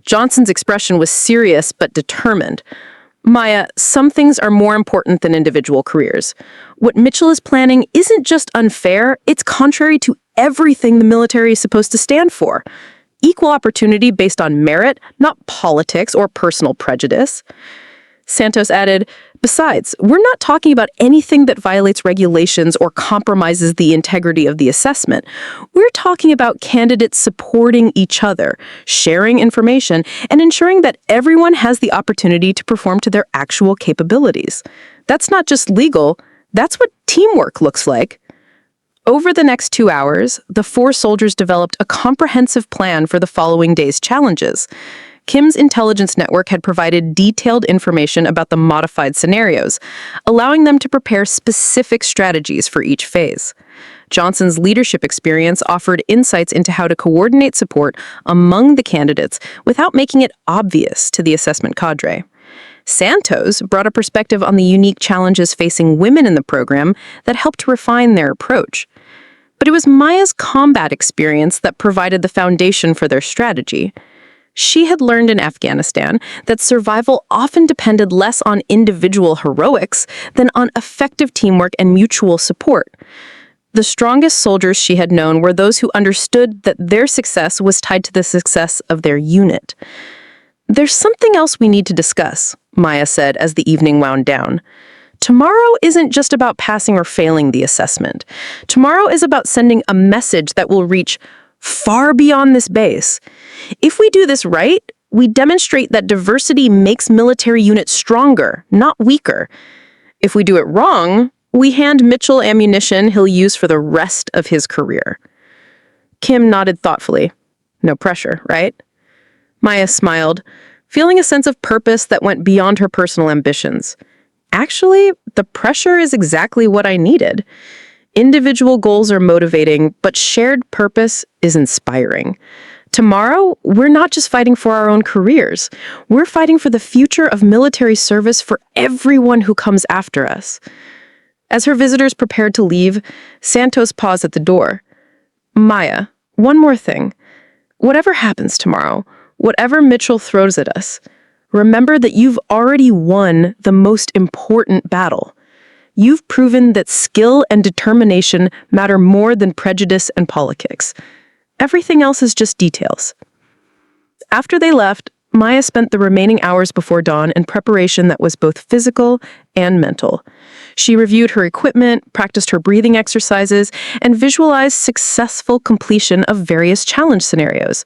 Johnson's expression was serious but determined. Maya, some things are more important than individual careers. What Mitchell is planning isn't just unfair, it's contrary to everything the military is supposed to stand for. Equal opportunity based on merit, not politics or personal prejudice. Santos added, besides, we're not talking about anything that violates regulations or compromises the integrity of the assessment. We're talking about candidates supporting each other, sharing information, and ensuring that everyone has the opportunity to perform to their actual capabilities. That's not just legal, that's what teamwork looks like. Over the next 2 hours, the 4 soldiers developed a comprehensive plan for the following day's challenges. Kim's intelligence network had provided detailed information about the modified scenarios, allowing them to prepare specific strategies for each phase. Johnson's leadership experience offered insights into how to coordinate support among the candidates without making it obvious to the assessment cadre. Santos brought a perspective on the unique challenges facing women in the program that helped refine their approach. But it was Maya's combat experience that provided the foundation for their strategy. She had learned in Afghanistan that survival often depended less on individual heroics than on effective teamwork and mutual support. The strongest soldiers she had known were those who understood that their success was tied to the success of their unit. There's something else we need to discuss, Maya said as the evening wound down. Tomorrow isn't just about passing or failing the assessment. Tomorrow is about sending a message that will reach far beyond this base. If we do this right, we demonstrate that diversity makes military units stronger, not weaker. If we do it wrong, we hand Mitchell ammunition he'll use for the rest of his career. Kim nodded thoughtfully. No pressure, right? Maya smiled, feeling a sense of purpose that went beyond her personal ambitions. Actually, the pressure is exactly what I needed. Individual goals are motivating, but shared purpose is inspiring. Tomorrow, we're not just fighting for our own careers. We're fighting for the future of military service for everyone who comes after us. As her visitors prepared to leave, Santos paused at the door. Maya, one more thing. Whatever happens tomorrow, whatever Mitchell throws at us, remember that you've already won the most important battle. You've proven that skill and determination matter more than prejudice and politics. Everything else is just details. After they left, Maya spent the remaining hours before dawn in preparation that was both physical and mental. She reviewed her equipment, practiced her breathing exercises, and visualized successful completion of various challenge scenarios.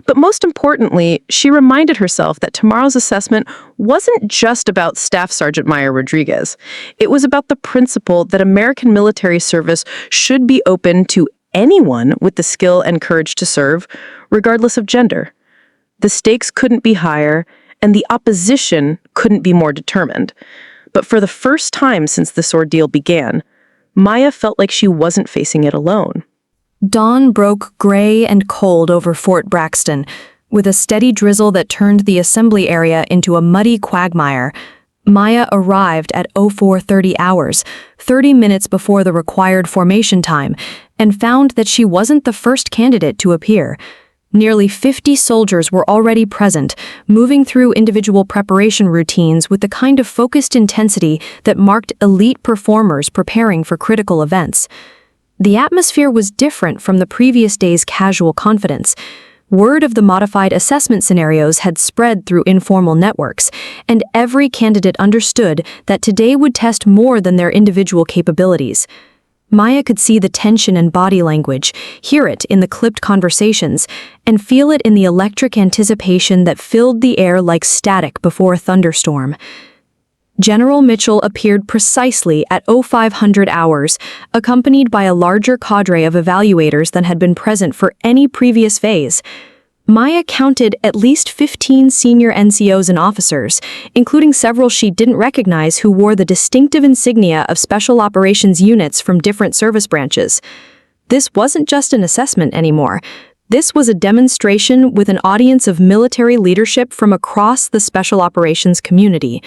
But most importantly, she reminded herself that tomorrow's assessment wasn't just about Staff Sergeant Maya Rodriguez. It was about the principle that American military service should be open to anyone with the skill and courage to serve, regardless of gender. The stakes couldn't be higher, and the opposition couldn't be more determined. But for the first time since this ordeal began, Maya felt like she wasn't facing it alone. Dawn broke gray and cold over Fort Braxton, with a steady drizzle that turned the assembly area into a muddy quagmire. Maya arrived at 0430 hours, 30 minutes before the required formation time, and found that she wasn't the first candidate to appear. Nearly 50 soldiers were already present, moving through individual preparation routines with the kind of focused intensity that marked elite performers preparing for critical events. The atmosphere was different from the previous day's casual confidence. Word of the modified assessment scenarios had spread through informal networks, and every candidate understood that today would test more than their individual capabilities. Maya could see the tension in body language, hear it in the clipped conversations, and feel it in the electric anticipation that filled the air like static before a thunderstorm. General Mitchell appeared precisely at 0500 hours, accompanied by a larger cadre of evaluators than had been present for any previous phase. Maya counted at least 15 senior NCOs and officers, including several she didn't recognize who wore the distinctive insignia of special operations units from different service branches. This wasn't just an assessment anymore. This was a demonstration with an audience of military leadership from across the special operations community.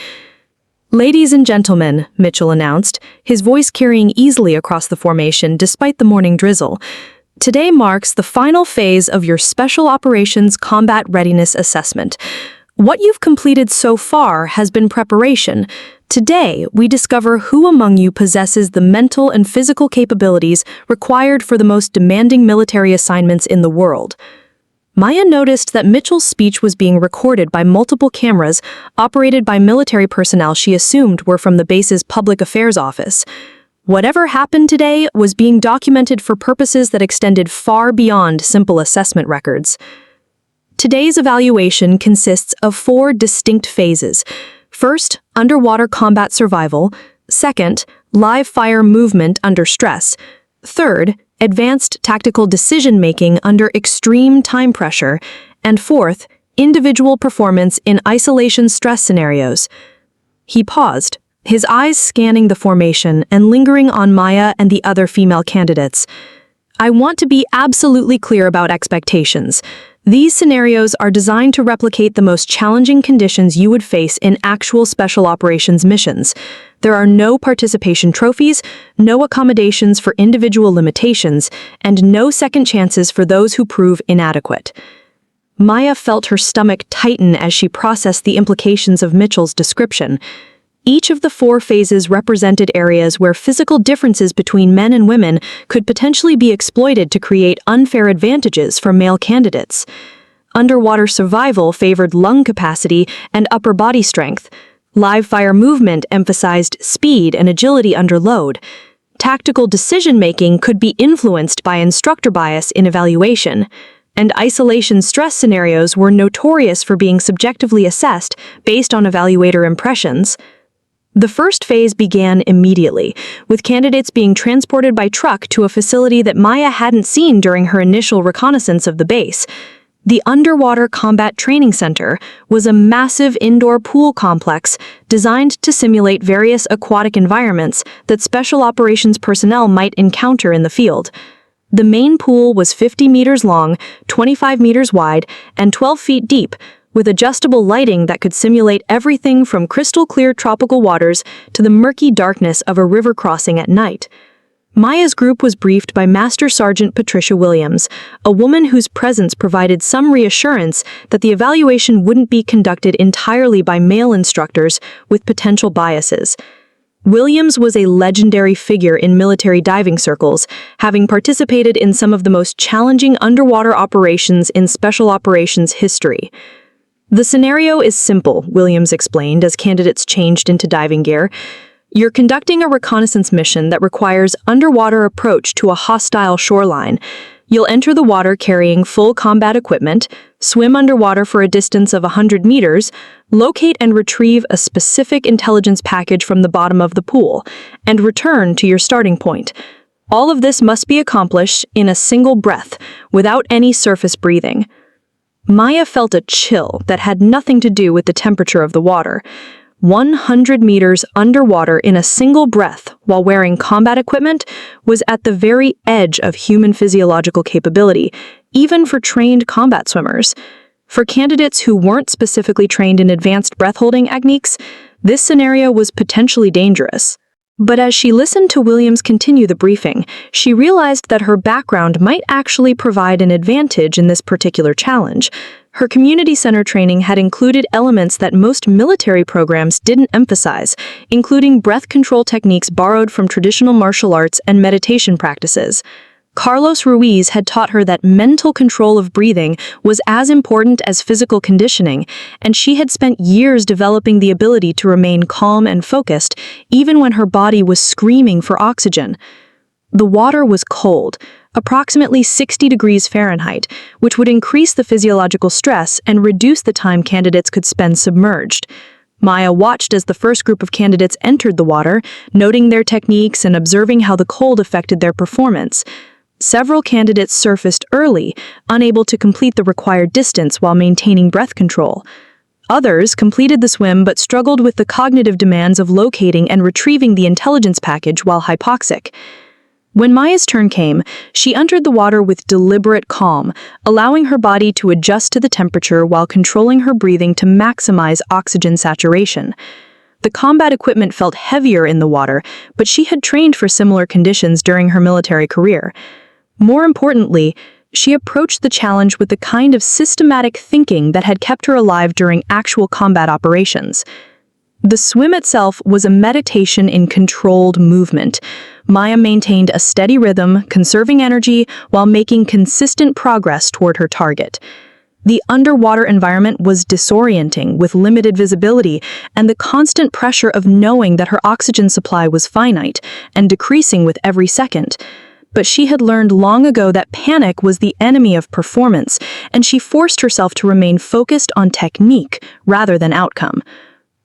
"Ladies and gentlemen," Mitchell announced, his voice carrying easily across the formation despite the morning drizzle, "today marks the final phase of your Special Operations Combat Readiness Assessment. What you've completed so far has been preparation. Today, we discover who among you possesses the mental and physical capabilities required for the most demanding military assignments in the world." Maya noticed that Mitchell's speech was being recorded by multiple cameras operated by military personnel she assumed were from the base's public affairs office. Whatever happened today was being documented for purposes that extended far beyond simple assessment records. Today's evaluation consists of 4 distinct phases. First, underwater combat survival. Second, live fire movement under stress. Third, advanced tactical decision-making under extreme time pressure. And fourth, individual performance in isolation stress scenarios. He paused, his eyes scanning the formation and lingering on Maya and the other female candidates. "I want to be absolutely clear about expectations. These scenarios are designed to replicate the most challenging conditions you would face in actual special operations missions. There are no participation trophies, no accommodations for individual limitations, and no second chances for those who prove inadequate." Maya felt her stomach tighten as she processed the implications of Mitchell's description. Each of the 4 phases represented areas where physical differences between men and women could potentially be exploited to create unfair advantages for male candidates. Underwater survival favored lung capacity and upper body strength. Live fire movement emphasized speed and agility under load. Tactical decision-making could be influenced by instructor bias in evaluation. And isolation stress scenarios were notorious for being subjectively assessed based on evaluator impressions. The first phase began immediately, with candidates being transported by truck to a facility that Maya hadn't seen during her initial reconnaissance of the base. The Underwater Combat Training Center was a massive indoor pool complex designed to simulate various aquatic environments that special operations personnel might encounter in the field. The main pool was 50 meters long, 25 meters wide, and 12 feet deep, with adjustable lighting that could simulate everything from crystal-clear tropical waters to the murky darkness of a river crossing at night. Maya's group was briefed by Master Sergeant Patricia Williams, a woman whose presence provided some reassurance that the evaluation wouldn't be conducted entirely by male instructors with potential biases. Williams was a legendary figure in military diving circles, having participated in some of the most challenging underwater operations in special operations history. "The scenario is simple," Williams explained as candidates changed into diving gear. "You're conducting a reconnaissance mission that requires underwater approach to a hostile shoreline. You'll enter the water carrying full combat equipment, swim underwater for a distance of 100 meters, locate and retrieve a specific intelligence package from the bottom of the pool, and return to your starting point. All of this must be accomplished in a single breath, without any surface breathing." Maya felt a chill that had nothing to do with the temperature of the water. 100 meters underwater in a single breath while wearing combat equipment was at the very edge of human physiological capability, even for trained combat swimmers. For candidates who weren't specifically trained in advanced breath-holding techniques, this scenario was potentially dangerous. But as she listened to Williams continue the briefing, she realized that her background might actually provide an advantage in this particular challenge. Her community center training had included elements that most military programs didn't emphasize, including breath control techniques borrowed from traditional martial arts and meditation practices. Carlos Ruiz had taught her that mental control of breathing was as important as physical conditioning, and she had spent years developing the ability to remain calm and focused, even when her body was screaming for oxygen. The water was cold, approximately 60 degrees Fahrenheit, which would increase the physiological stress and reduce the time candidates could spend submerged. Maya watched as the first group of candidates entered the water, noting their techniques and observing how the cold affected their performance. Several candidates surfaced early, unable to complete the required distance while maintaining breath control. Others completed the swim but struggled with the cognitive demands of locating and retrieving the intelligence package while hypoxic. When Maya's turn came, she entered the water with deliberate calm, allowing her body to adjust to the temperature while controlling her breathing to maximize oxygen saturation. The combat equipment felt heavier in the water, but she had trained for similar conditions during her military career. More importantly, she approached the challenge with the kind of systematic thinking that had kept her alive during actual combat operations. The swim itself was a meditation in controlled movement. Maya maintained a steady rhythm, conserving energy while making consistent progress toward her target. The underwater environment was disorienting, with limited visibility and the constant pressure of knowing that her oxygen supply was finite and decreasing with every second. But she had learned long ago that panic was the enemy of performance, and she forced herself to remain focused on technique rather than outcome.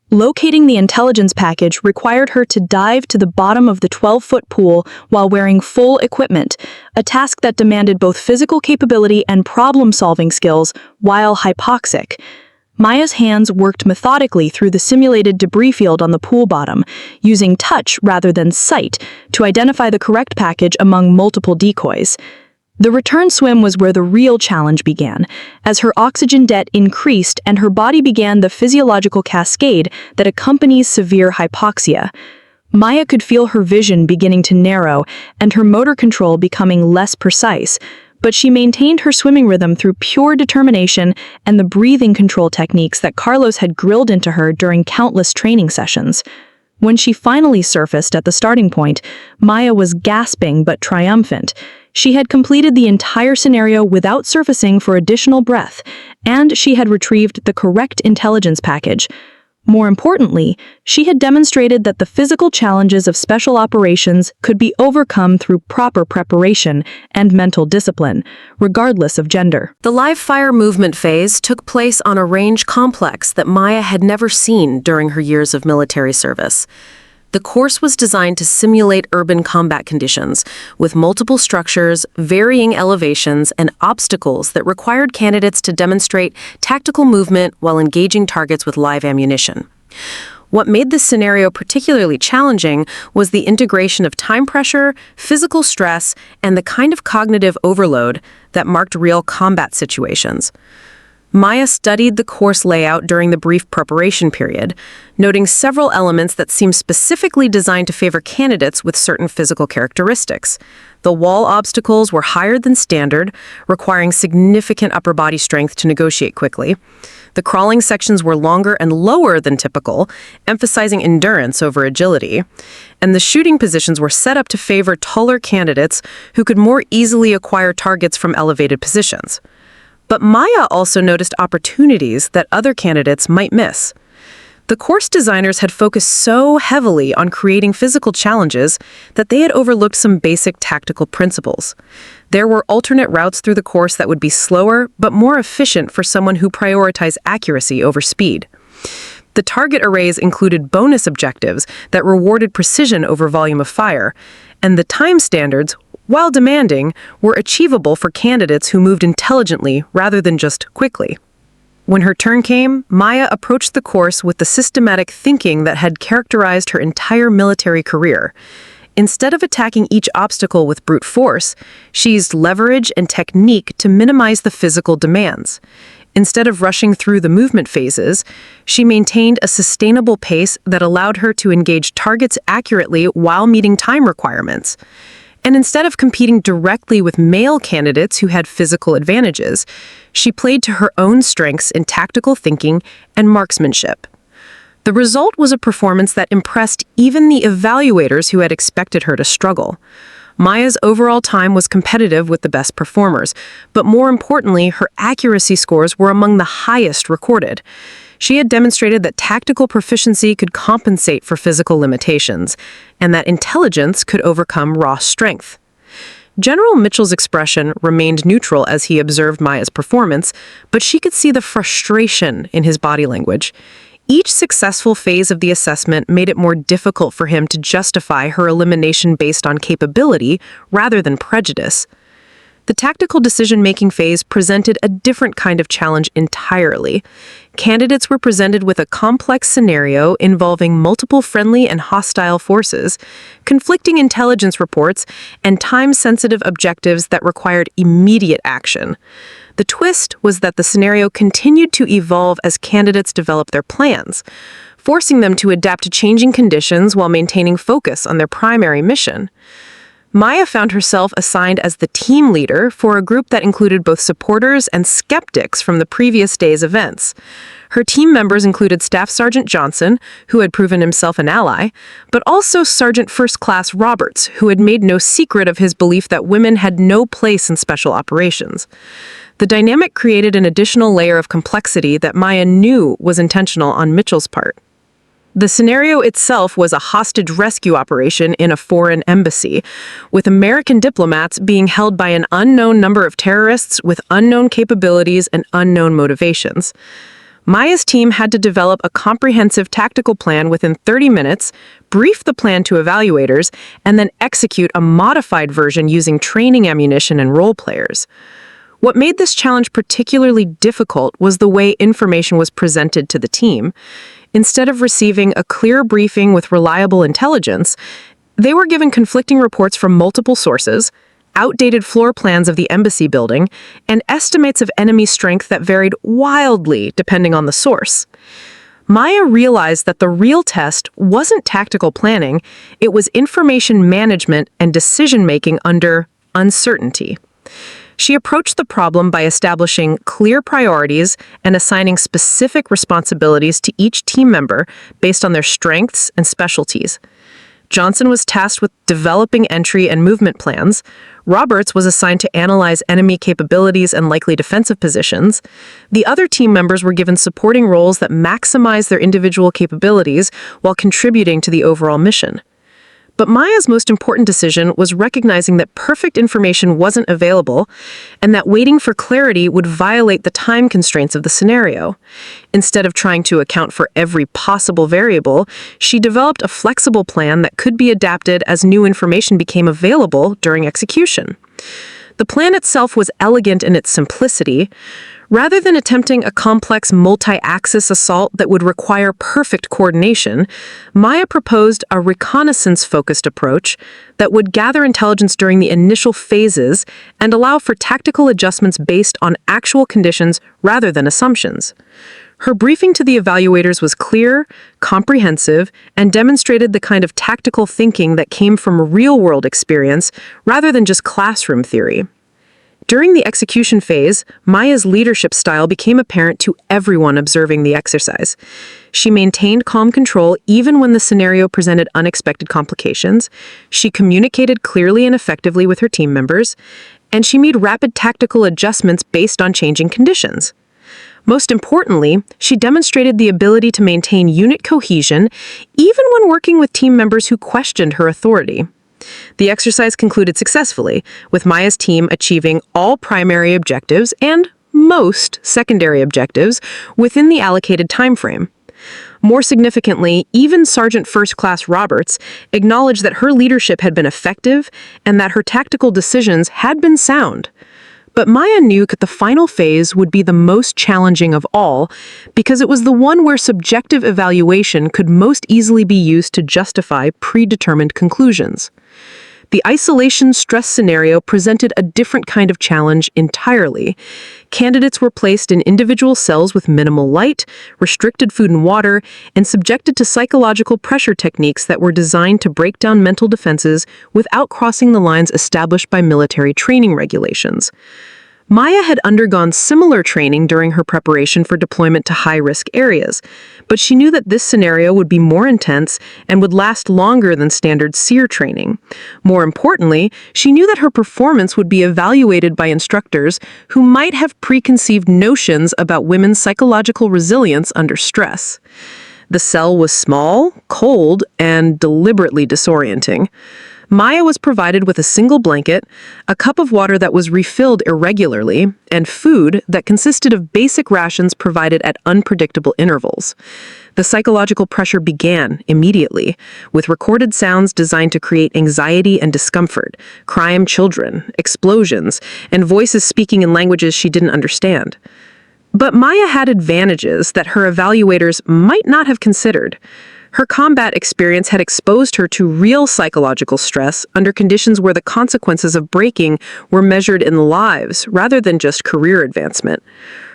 Locating the intelligence package required her to dive to the bottom of the 12-foot pool while wearing full equipment, a task that demanded both physical capability and problem-solving skills while hypoxic. Maya's hands worked methodically through the simulated debris field on the pool bottom, using touch rather than sight to identify the correct package among multiple decoys. The return swim was where the real challenge began, as her oxygen debt increased and her body began the physiological cascade that accompanies severe hypoxia. Maya could feel her vision beginning to narrow and her motor control becoming less precise, but she maintained her swimming rhythm through pure determination and the breathing control techniques that Carlos had drilled into her during countless training sessions. When she finally surfaced at the starting point, Maya was gasping but triumphant. She had completed the entire scenario without surfacing for additional breath, and she had retrieved the correct intelligence package. More importantly, she had demonstrated that the physical challenges of special operations could be overcome through proper preparation and mental discipline, regardless of gender. The live fire movement phase took place on a range complex that Maya had never seen during her years of military service. The course was designed to simulate urban combat conditions, with multiple structures, varying elevations, and obstacles that required candidates to demonstrate tactical movement while engaging targets with live ammunition. What made this scenario particularly challenging was the integration of time pressure, physical stress, and the kind of cognitive overload that marked real combat situations. Maya studied the course layout during the brief preparation period, noting several elements that seemed specifically designed to favor candidates with certain physical characteristics. The wall obstacles were higher than standard, requiring significant upper body strength to negotiate quickly. The crawling sections were longer and lower than typical, emphasizing endurance over agility. And the shooting positions were set up to favor taller candidates who could more easily acquire targets from elevated positions. But Maya also noticed opportunities that other candidates might miss. The course designers had focused so heavily on creating physical challenges that they had overlooked some basic tactical principles. There were alternate routes through the course that would be slower but more efficient for someone who prioritized accuracy over speed. The target arrays included bonus objectives that rewarded precision over volume of fire, and the time standards, while demanding, were achievable for candidates who moved intelligently rather than just quickly. When her turn came, Maya approached the course with the systematic thinking that had characterized her entire military career. Instead of attacking each obstacle with brute force, she used leverage and technique to minimize the physical demands. Instead of rushing through the movement phases, she maintained a sustainable pace that allowed her to engage targets accurately while meeting time requirements. And instead of competing directly with male candidates who had physical advantages, she played to her own strengths in tactical thinking and marksmanship. The result was a performance that impressed even the evaluators who had expected her to struggle. Maya's overall time was competitive with the best performers, but more importantly, her accuracy scores were among the highest recorded. She had demonstrated that tactical proficiency could compensate for physical limitations, and that intelligence could overcome raw strength. General Mitchell's expression remained neutral as he observed Maya's performance, but she could see the frustration in his body language. Each successful phase of the assessment made it more difficult for him to justify her elimination based on capability rather than prejudice. The tactical decision-making phase presented a different kind of challenge entirely. Candidates were presented with a complex scenario involving multiple friendly and hostile forces, conflicting intelligence reports, and time-sensitive objectives that required immediate action. The twist was that the scenario continued to evolve as candidates developed their plans, forcing them to adapt to changing conditions while maintaining focus on their primary mission. Maya found herself assigned as the team leader for a group that included both supporters and skeptics from the previous day's events. Her team members included Staff Sergeant Johnson, who had proven himself an ally, but also Sergeant First Class Roberts, who had made no secret of his belief that women had no place in special operations. The dynamic created an additional layer of complexity that Maya knew was intentional on Mitchell's part. The scenario itself was a hostage rescue operation in a foreign embassy, with American diplomats being held by an unknown number of terrorists with unknown capabilities and unknown motivations. Maya's team had to develop a comprehensive tactical plan within 30 minutes, brief the plan to evaluators, and then execute a modified version using training ammunition and role players. What made this challenge particularly difficult was the way information was presented to the team. Instead of receiving a clear briefing with reliable intelligence, they were given conflicting reports from multiple sources, outdated floor plans of the embassy building, and estimates of enemy strength that varied wildly depending on the source. Maya realized that the real test wasn't tactical planning, it was information management and decision-making under uncertainty. She approached the problem by establishing clear priorities and assigning specific responsibilities to each team member based on their strengths and specialties. Johnson was tasked with developing entry and movement plans. Roberts was assigned to analyze enemy capabilities and likely defensive positions. The other team members were given supporting roles that maximize their individual capabilities while contributing to the overall mission. But Maya's most important decision was recognizing that perfect information wasn't available and that waiting for clarity would violate the time constraints of the scenario. Instead of trying to account for every possible variable, she developed a flexible plan that could be adapted as new information became available during execution. The plan itself was elegant in its simplicity. Rather than attempting a complex multi-axis assault that would require perfect coordination, Maya proposed a reconnaissance-focused approach that would gather intelligence during the initial phases and allow for tactical adjustments based on actual conditions rather than assumptions. Her briefing to the evaluators was clear, comprehensive, and demonstrated the kind of tactical thinking that came from real-world experience rather than just classroom theory. During the execution phase, Maya's leadership style became apparent to everyone observing the exercise. She maintained calm control even when the scenario presented unexpected complications. She communicated clearly and effectively with her team members, and she made rapid tactical adjustments based on changing conditions. Most importantly, she demonstrated the ability to maintain unit cohesion even when working with team members who questioned her authority. The exercise concluded successfully, with Maya's team achieving all primary objectives and most secondary objectives within the allocated time frame. More significantly, even Sergeant First Class Roberts acknowledged that her leadership had been effective and that her tactical decisions had been sound. But Maya knew that the final phase would be the most challenging of all because it was the one where subjective evaluation could most easily be used to justify predetermined conclusions. The isolation stress scenario presented a different kind of challenge entirely. Candidates were placed in individual cells with minimal light, restricted food and water, and subjected to psychological pressure techniques that were designed to break down mental defenses without crossing the lines established by military training regulations. Maya had undergone similar training during her preparation for deployment to high-risk areas, but she knew that this scenario would be more intense and would last longer than standard SEER training. More importantly, she knew that her performance would be evaluated by instructors who might have preconceived notions about women's psychological resilience under stress. The cell was small, cold, and deliberately disorienting. Maya was provided with a single blanket, a cup of water that was refilled irregularly, and food that consisted of basic rations provided at unpredictable intervals. The psychological pressure began immediately, with recorded sounds designed to create anxiety and discomfort, crying children, explosions, and voices speaking in languages she didn't understand. But Maya had advantages that her evaluators might not have considered. Her combat experience had exposed her to real psychological stress under conditions where the consequences of breaking were measured in lives rather than just career advancement.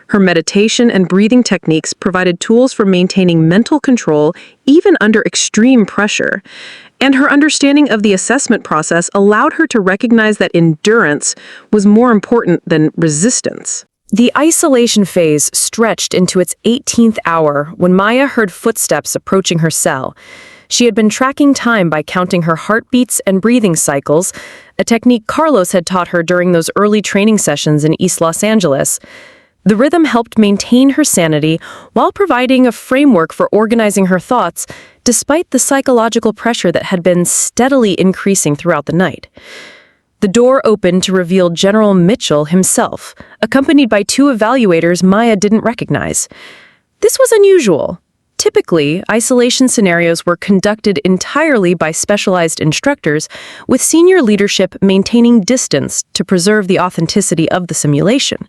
Her meditation and breathing techniques provided tools for maintaining mental control even under extreme pressure. And her understanding of the assessment process allowed her to recognize that endurance was more important than resistance. The isolation phase stretched into its 18th hour when Maya heard footsteps approaching her cell. She had been tracking time by counting her heartbeats and breathing cycles, a technique Carlos had taught her during those early training sessions in East Los Angeles. The rhythm helped maintain her sanity while providing a framework for organizing her thoughts, despite the psychological pressure that had been steadily increasing throughout the night. The door opened to reveal General Mitchell himself, accompanied by two evaluators Maya didn't recognize. This was unusual. Typically, isolation scenarios were conducted entirely by specialized instructors, with senior leadership maintaining distance to preserve the authenticity of the simulation.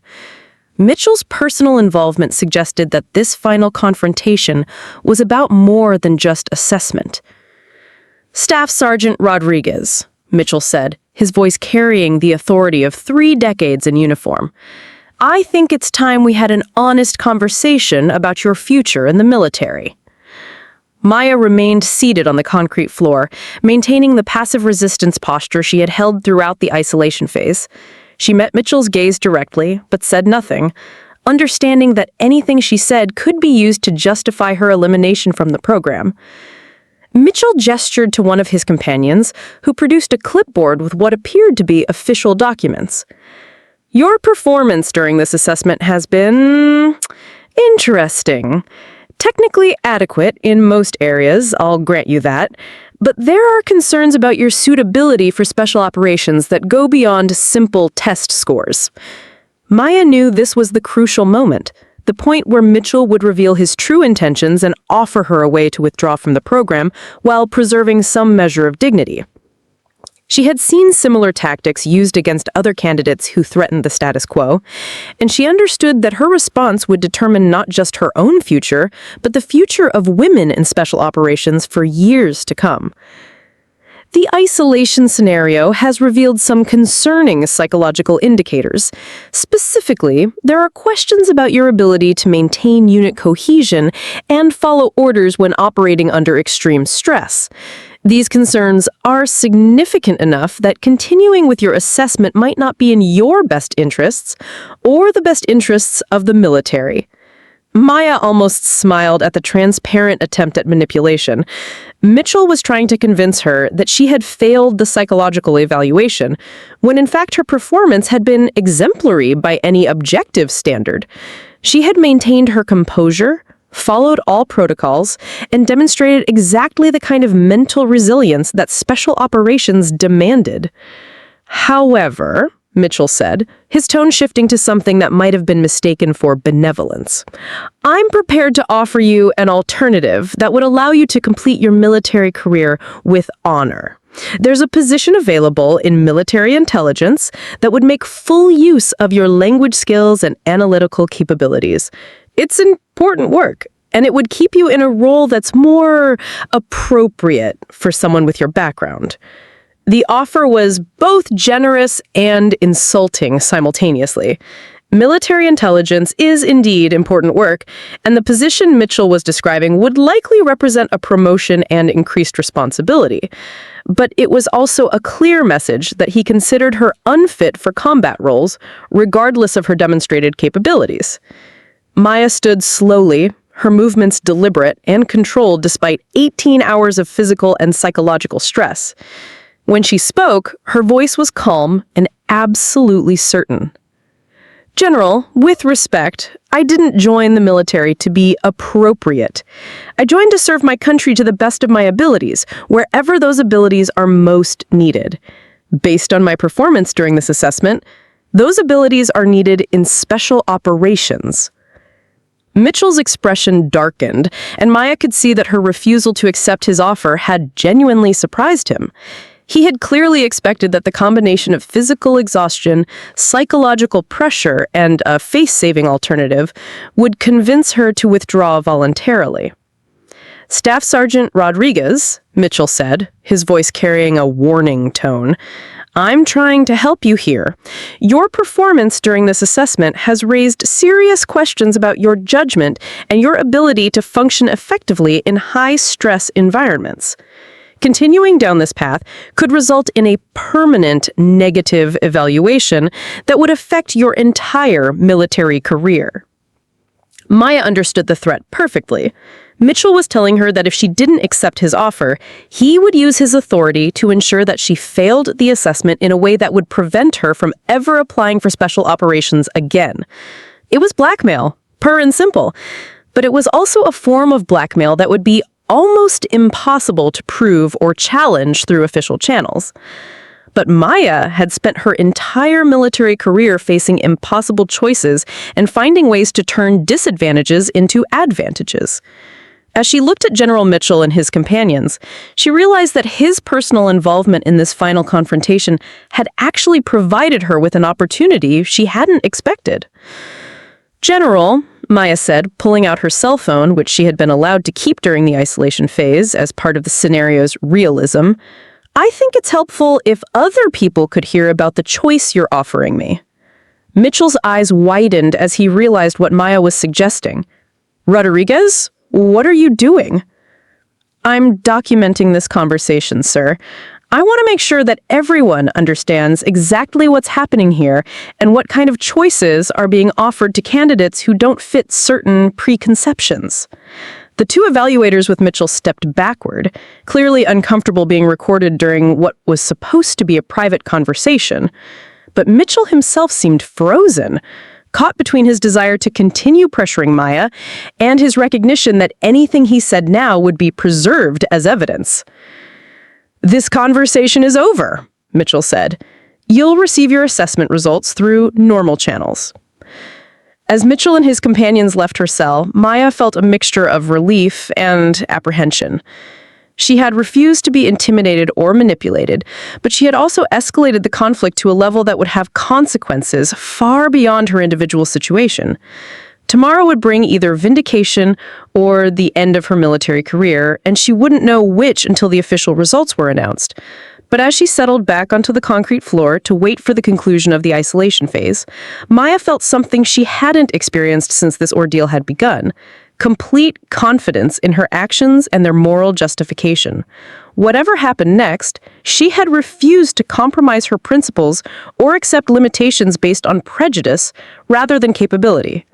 Mitchell's personal involvement suggested that this final confrontation was about more than just assessment. "Staff Sergeant Rodriguez," Mitchell said, his voice carrying the authority of 3 decades in uniform. "I think it's time we had an honest conversation about your future in the military." Maya remained seated on the concrete floor, maintaining the passive resistance posture she had held throughout the isolation phase. She met Mitchell's gaze directly, but said nothing, understanding that anything she said could be used to justify her elimination from the program. Mitchell gestured to one of his companions, who produced a clipboard with what appeared to be official documents. "Your performance during this assessment has been interesting. Technically adequate in most areas, I'll grant you that, but there are concerns about your suitability for special operations that go beyond simple test scores." Maya knew this was the crucial moment, the point where Mitchell would reveal his true intentions and offer her a way to withdraw from the program while preserving some measure of dignity. She had seen similar tactics used against other candidates who threatened the status quo, and she understood that her response would determine not just her own future, but the future of women in special operations for years to come. The isolation scenario has revealed some concerning psychological indicators. Specifically, there are questions about your ability to maintain unit cohesion and follow orders when operating under extreme stress. These concerns are significant enough that continuing with your assessment might not be in your best interests or the best interests of the military. Maya almost smiled at the transparent attempt at manipulation. Mitchell was trying to convince her that she had failed the psychological evaluation, when in fact her performance had been exemplary by any objective standard. She had maintained her composure, followed all protocols, and demonstrated exactly the kind of mental resilience that special operations demanded. However, Mitchell said, his tone shifting to something that might have been mistaken for benevolence, "I'm prepared to offer you an alternative that would allow you to complete your military career with honor. There's a position available in military intelligence that would make full use of your language skills and analytical capabilities. It's important work, and it would keep you in a role that's more appropriate for someone with your background." The offer was both generous and insulting simultaneously. Military intelligence is indeed important work, and the position Mitchell was describing would likely represent a promotion and increased responsibility. But it was also a clear message that he considered her unfit for combat roles, regardless of her demonstrated capabilities. Maya stood slowly, her movements deliberate and controlled despite 18 hours of physical and psychological stress. When she spoke, her voice was calm and absolutely certain. General, with respect, I didn't join the military to be appropriate. I joined to serve my country to the best of my abilities, wherever those abilities are most needed. Based on my performance during this assessment, those abilities are needed in special operations. Mitchell's expression darkened, and Maya could see that her refusal to accept his offer had genuinely surprised him. He had clearly expected that the combination of physical exhaustion, psychological pressure, and a face-saving alternative would convince her to withdraw voluntarily. Staff Sergeant Rodriguez, Mitchell said, his voice carrying a warning tone, I'm trying to help you here. Your performance during this assessment has raised serious questions about your judgment and your ability to function effectively in high-stress environments. Continuing down this path could result in a permanent negative evaluation that would affect your entire military career. Maya understood the threat perfectly. Mitchell was telling her that if she didn't accept his offer, he would use his authority to ensure that she failed the assessment in a way that would prevent her from ever applying for special operations again. It was blackmail, pure and simple, but it was also a form of blackmail that would be almost impossible to prove or challenge through official channels. But Maya had spent her entire military career facing impossible choices and finding ways to turn disadvantages into advantages. As she looked at General Mitchell and his companions, she realized that his personal involvement in this final confrontation had actually provided her with an opportunity she hadn't expected. General, Maya said, pulling out her cell phone, which she had been allowed to keep during the isolation phase as part of the scenario's realism, I think it's helpful if other people could hear about the choice you're offering me. Mitchell's eyes widened as he realized what Maya was suggesting. Rodriguez, what are you doing? I'm documenting this conversation, sir. I want to make sure that everyone understands exactly what's happening here and what kind of choices are being offered to candidates who don't fit certain preconceptions. The two evaluators with Mitchell stepped backward, clearly uncomfortable being recorded during what was supposed to be a private conversation. But Mitchell himself seemed frozen, caught between his desire to continue pressuring Maya and his recognition that anything he said now would be preserved as evidence. This conversation is over, Mitchell said. You'll receive your assessment results through normal channels. As Mitchell and his companions left her cell, Maya felt a mixture of relief and apprehension. She had refused to be intimidated or manipulated, but she had also escalated the conflict to a level that would have consequences far beyond her individual situation. Tomorrow would bring either vindication or the end of her military career, and she wouldn't know which until the official results were announced. But as she settled back onto the concrete floor to wait for the conclusion of the isolation phase, Maya felt something she hadn't experienced since this ordeal had begun: complete confidence in her actions and their moral justification. Whatever happened next, she had refused to compromise her principles or accept limitations based on prejudice rather than capability.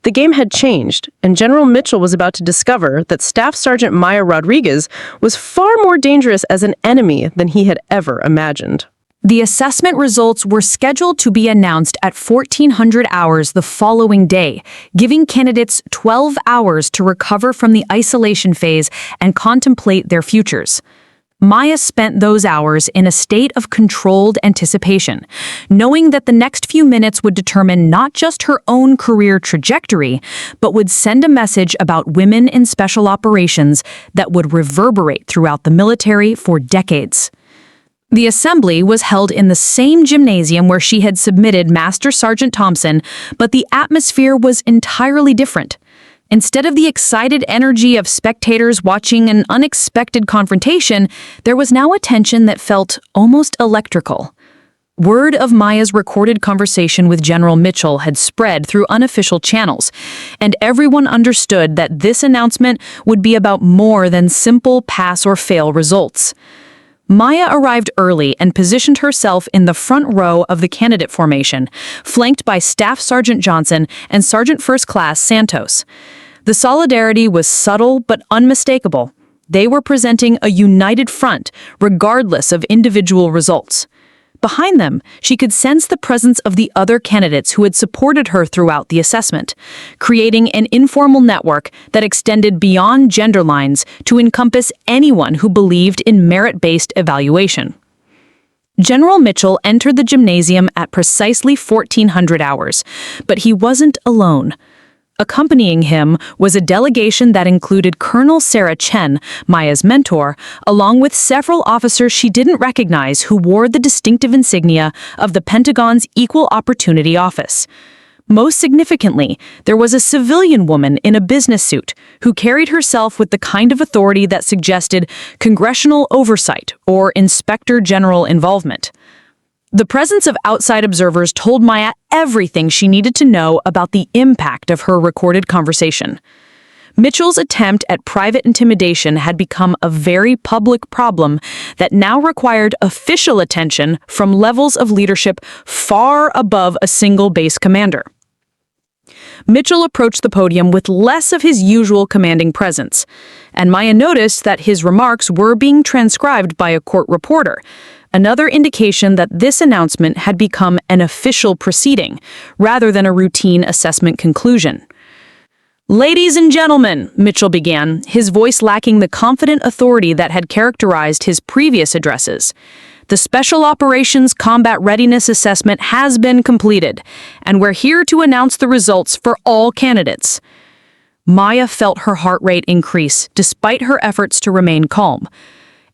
The game had changed, and General Mitchell was about to discover that Staff Sergeant Maya Rodriguez was far more dangerous as an enemy than he had ever imagined. The assessment results were scheduled to be announced at 1400 hours the following day, giving candidates 12 hours to recover from the isolation phase and contemplate their futures. Maya spent those hours in a state of controlled anticipation, knowing that the next few minutes would determine not just her own career trajectory, but would send a message about women in special operations that would reverberate throughout the military for decades. The assembly was held in the same gymnasium where she had submitted Master Sergeant Thompson, but the atmosphere was entirely different. Instead of the excited energy of spectators watching an unexpected confrontation, there was now a tension that felt almost electrical. Word of Maya's recorded conversation with General Mitchell had spread through unofficial channels, and everyone understood that this announcement would be about more than simple pass-or-fail results. Maya arrived early and positioned herself in the front row of the candidate formation, flanked by Staff Sergeant Johnson and Sergeant First Class Santos. The solidarity was subtle but unmistakable. They were presenting a united front, regardless of individual results. Behind them, she could sense the presence of the other candidates who had supported her throughout the assessment, creating an informal network that extended beyond gender lines to encompass anyone who believed in merit-based evaluation. General Mitchell entered the gymnasium at precisely 1400 hours, but he wasn't alone. Accompanying him was a delegation that included Colonel Sarah Chen, Maya's mentor, along with several officers she didn't recognize who wore the distinctive insignia of the Pentagon's Equal Opportunity Office. Most significantly, there was a civilian woman in a business suit who carried herself with the kind of authority that suggested congressional oversight or inspector general involvement. The presence of outside observers told Maya everything she needed to know about the impact of her recorded conversation. Mitchell's attempt at private intimidation had become a very public problem that now required official attention from levels of leadership far above a single base commander. Mitchell approached the podium with less of his usual commanding presence, and Maya noticed that his remarks were being transcribed by a court reporter, another indication that this announcement had become an official proceeding, rather than a routine assessment conclusion. "Ladies and gentlemen," Mitchell began, his voice lacking the confident authority that had characterized his previous addresses. "The Special Operations Combat Readiness Assessment has been completed, and we're here to announce the results for all candidates." Maya felt her heart rate increase, despite her efforts to remain calm.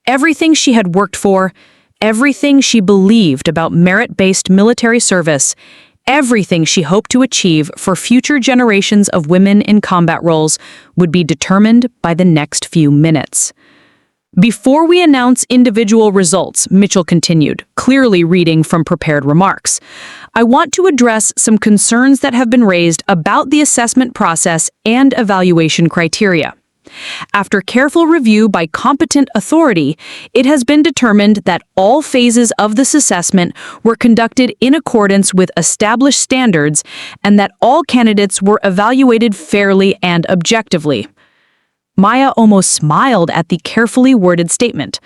Everything she had worked for, everything she believed about merit-based military service, everything she hoped to achieve for future generations of women in combat roles would be determined by the next few minutes. "Before we announce individual results," Mitchell continued, clearly reading from prepared remarks, "I want to address some concerns that have been raised about the assessment process and evaluation criteria. After careful review by competent authority, it has been determined that all phases of this assessment were conducted in accordance with established standards and that all candidates were evaluated fairly and objectively." Maya almost smiled at the carefully worded statement.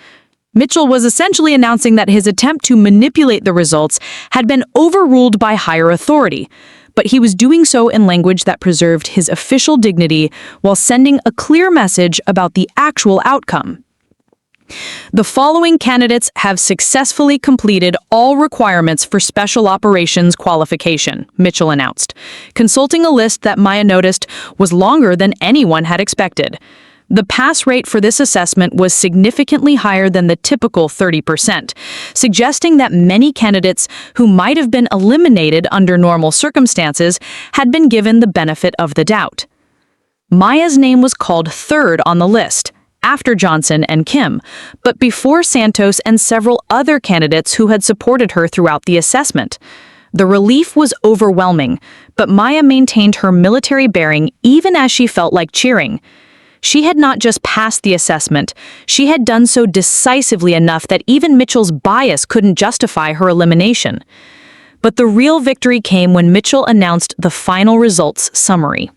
Mitchell was essentially announcing that his attempt to manipulate the results had been overruled by higher authority, but he was doing so in language that preserved his official dignity while sending a clear message about the actual outcome. "The following candidates have successfully completed all requirements for Special Operations qualification," Mitchell announced, consulting a list that Maya noticed was longer than anyone had expected. The pass rate for this assessment was significantly higher than the typical 30%, suggesting that many candidates who might have been eliminated under normal circumstances had been given the benefit of the doubt. Maya's name was called third on the list, after Johnson and Kim, but before Santos and several other candidates who had supported her throughout the assessment. The relief was overwhelming, but Maya maintained her military bearing even as she felt like cheering. She had not just passed the assessment, she had done so decisively enough that even Mitchell's bias couldn't justify her elimination. But the real victory came when Mitchell announced the final results summary.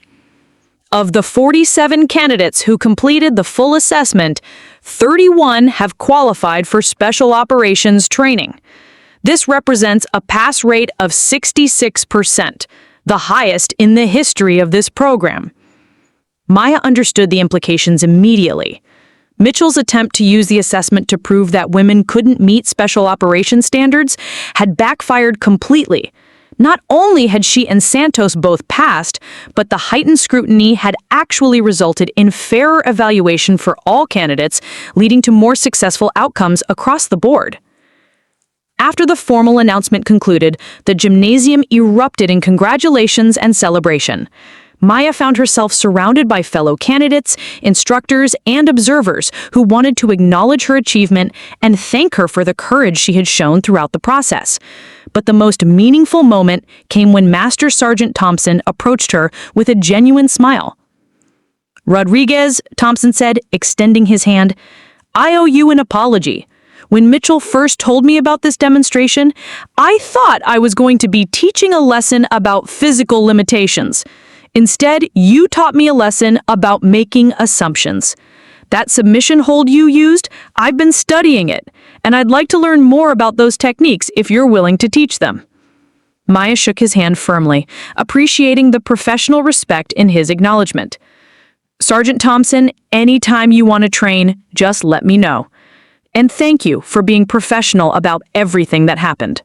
Of the 47 candidates who completed the full assessment, 31 have qualified for Special Operations training. This represents a pass rate of 66%, the highest in the history of this program. Maya understood the implications immediately. Mitchell's attempt to use the assessment to prove that women couldn't meet Special Operations standards had backfired completely. Not only had she and Santos both passed, but the heightened scrutiny had actually resulted in fairer evaluation for all candidates, leading to more successful outcomes across the board. After the formal announcement concluded, the gymnasium erupted in congratulations and celebration. Maya found herself surrounded by fellow candidates, instructors, and observers who wanted to acknowledge her achievement and thank her for the courage she had shown throughout the process. But the most meaningful moment came when Master Sergeant Thompson approached her with a genuine smile. "Rodriguez," Thompson said, extending his hand, "I owe you an apology. When Mitchell first told me about this demonstration, I thought I was going to be teaching a lesson about physical limitations. Instead, you taught me a lesson about making assumptions. That submission hold you used, I've been studying it, and I'd like to learn more about those techniques if you're willing to teach them." Maya shook his hand firmly, appreciating the professional respect in his acknowledgement. "Sergeant Thompson, anytime you want to train, just let me know. And thank you for being professional about everything that happened."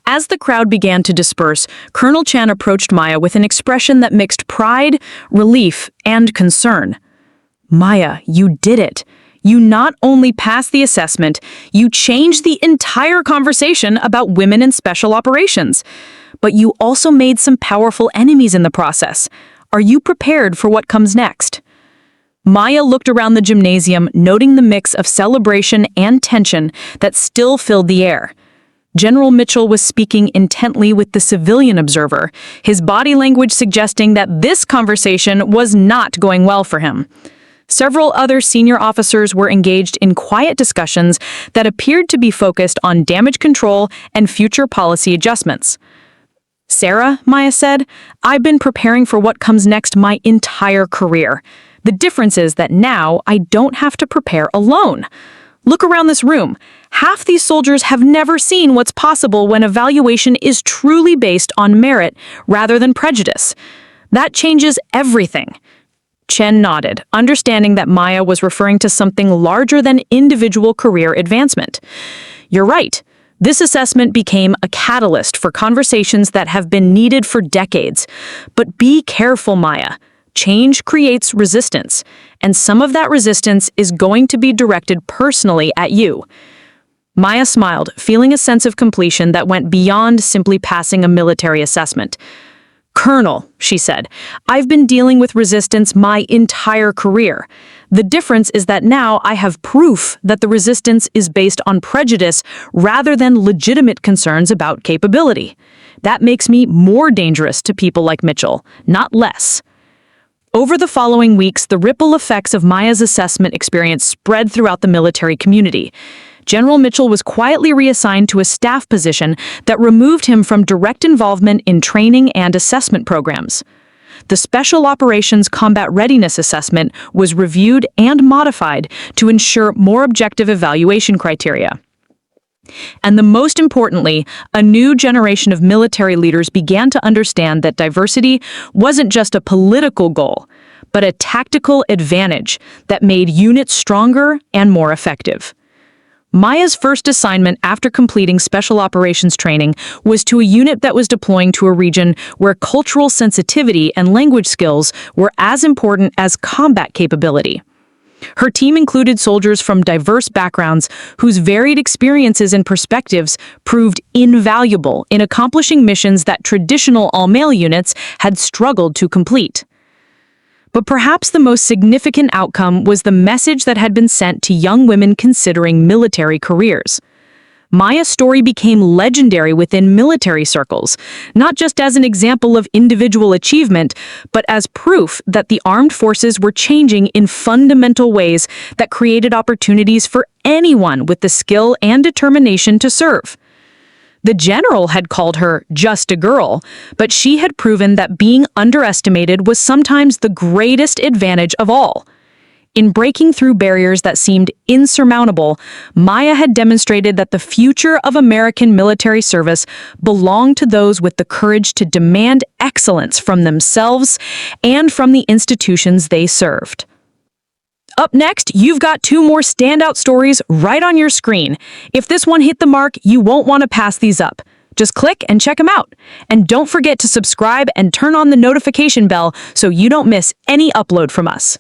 As the crowd began to disperse, Colonel Chan approached Maya with an expression that mixed pride, relief, and concern. "Maya, you did it. You not only passed the assessment, you changed the entire conversation about women in special operations. But you also made some powerful enemies in the process. Are you prepared for what comes next?" Maya looked around the gymnasium, noting the mix of celebration and tension that still filled the air. General Mitchell was speaking intently with the civilian observer, his body language suggesting that this conversation was not going well for him. Several other senior officers were engaged in quiet discussions that appeared to be focused on damage control and future policy adjustments. "Sarah," Maya said, "I've been preparing for what comes next my entire career. The difference is that now I don't have to prepare alone. Look around this room. Half these soldiers have never seen what's possible when evaluation is truly based on merit rather than prejudice. That changes everything." Chen nodded, understanding that Maya was referring to something larger than individual career advancement. "You're right. This assessment became a catalyst for conversations that have been needed for decades. But be careful, Maya. Change creates resistance, and some of that resistance is going to be directed personally at you." Maya smiled, feeling a sense of completion that went beyond simply passing a military assessment. "Colonel," she said, "I've been dealing with resistance my entire career. The difference is that now I have proof that the resistance is based on prejudice rather than legitimate concerns about capability. That makes me more dangerous to people like Mitchell, not less." Over the following weeks, the ripple effects of Maya's assessment experience spread throughout the military community. General Mitchell was quietly reassigned to a staff position that removed him from direct involvement in training and assessment programs. The Special Operations Combat Readiness Assessment was reviewed and modified to ensure more objective evaluation criteria. And the most importantly, a new generation of military leaders began to understand that diversity wasn't just a political goal, but a tactical advantage that made units stronger and more effective. Maya's first assignment after completing special operations training was to a unit that was deploying to a region where cultural sensitivity and language skills were as important as combat capability. Her team included soldiers from diverse backgrounds whose varied experiences and perspectives proved invaluable in accomplishing missions that traditional all-male units had struggled to complete. But perhaps the most significant outcome was the message that had been sent to young women considering military careers. Maya's story became legendary within military circles, not just as an example of individual achievement, but as proof that the armed forces were changing in fundamental ways that created opportunities for anyone with the skill and determination to serve. The general had called her just a girl, but she had proven that being underestimated was sometimes the greatest advantage of all. In breaking through barriers that seemed insurmountable, Maya had demonstrated that the future of American military service belonged to those with the courage to demand excellence from themselves and from the institutions they served. Up next, you've got two more standout stories right on your screen. If this one hit the mark, you won't want to pass these up. Just click and check them out. And don't forget to subscribe and turn on the notification bell so you don't miss any upload from us.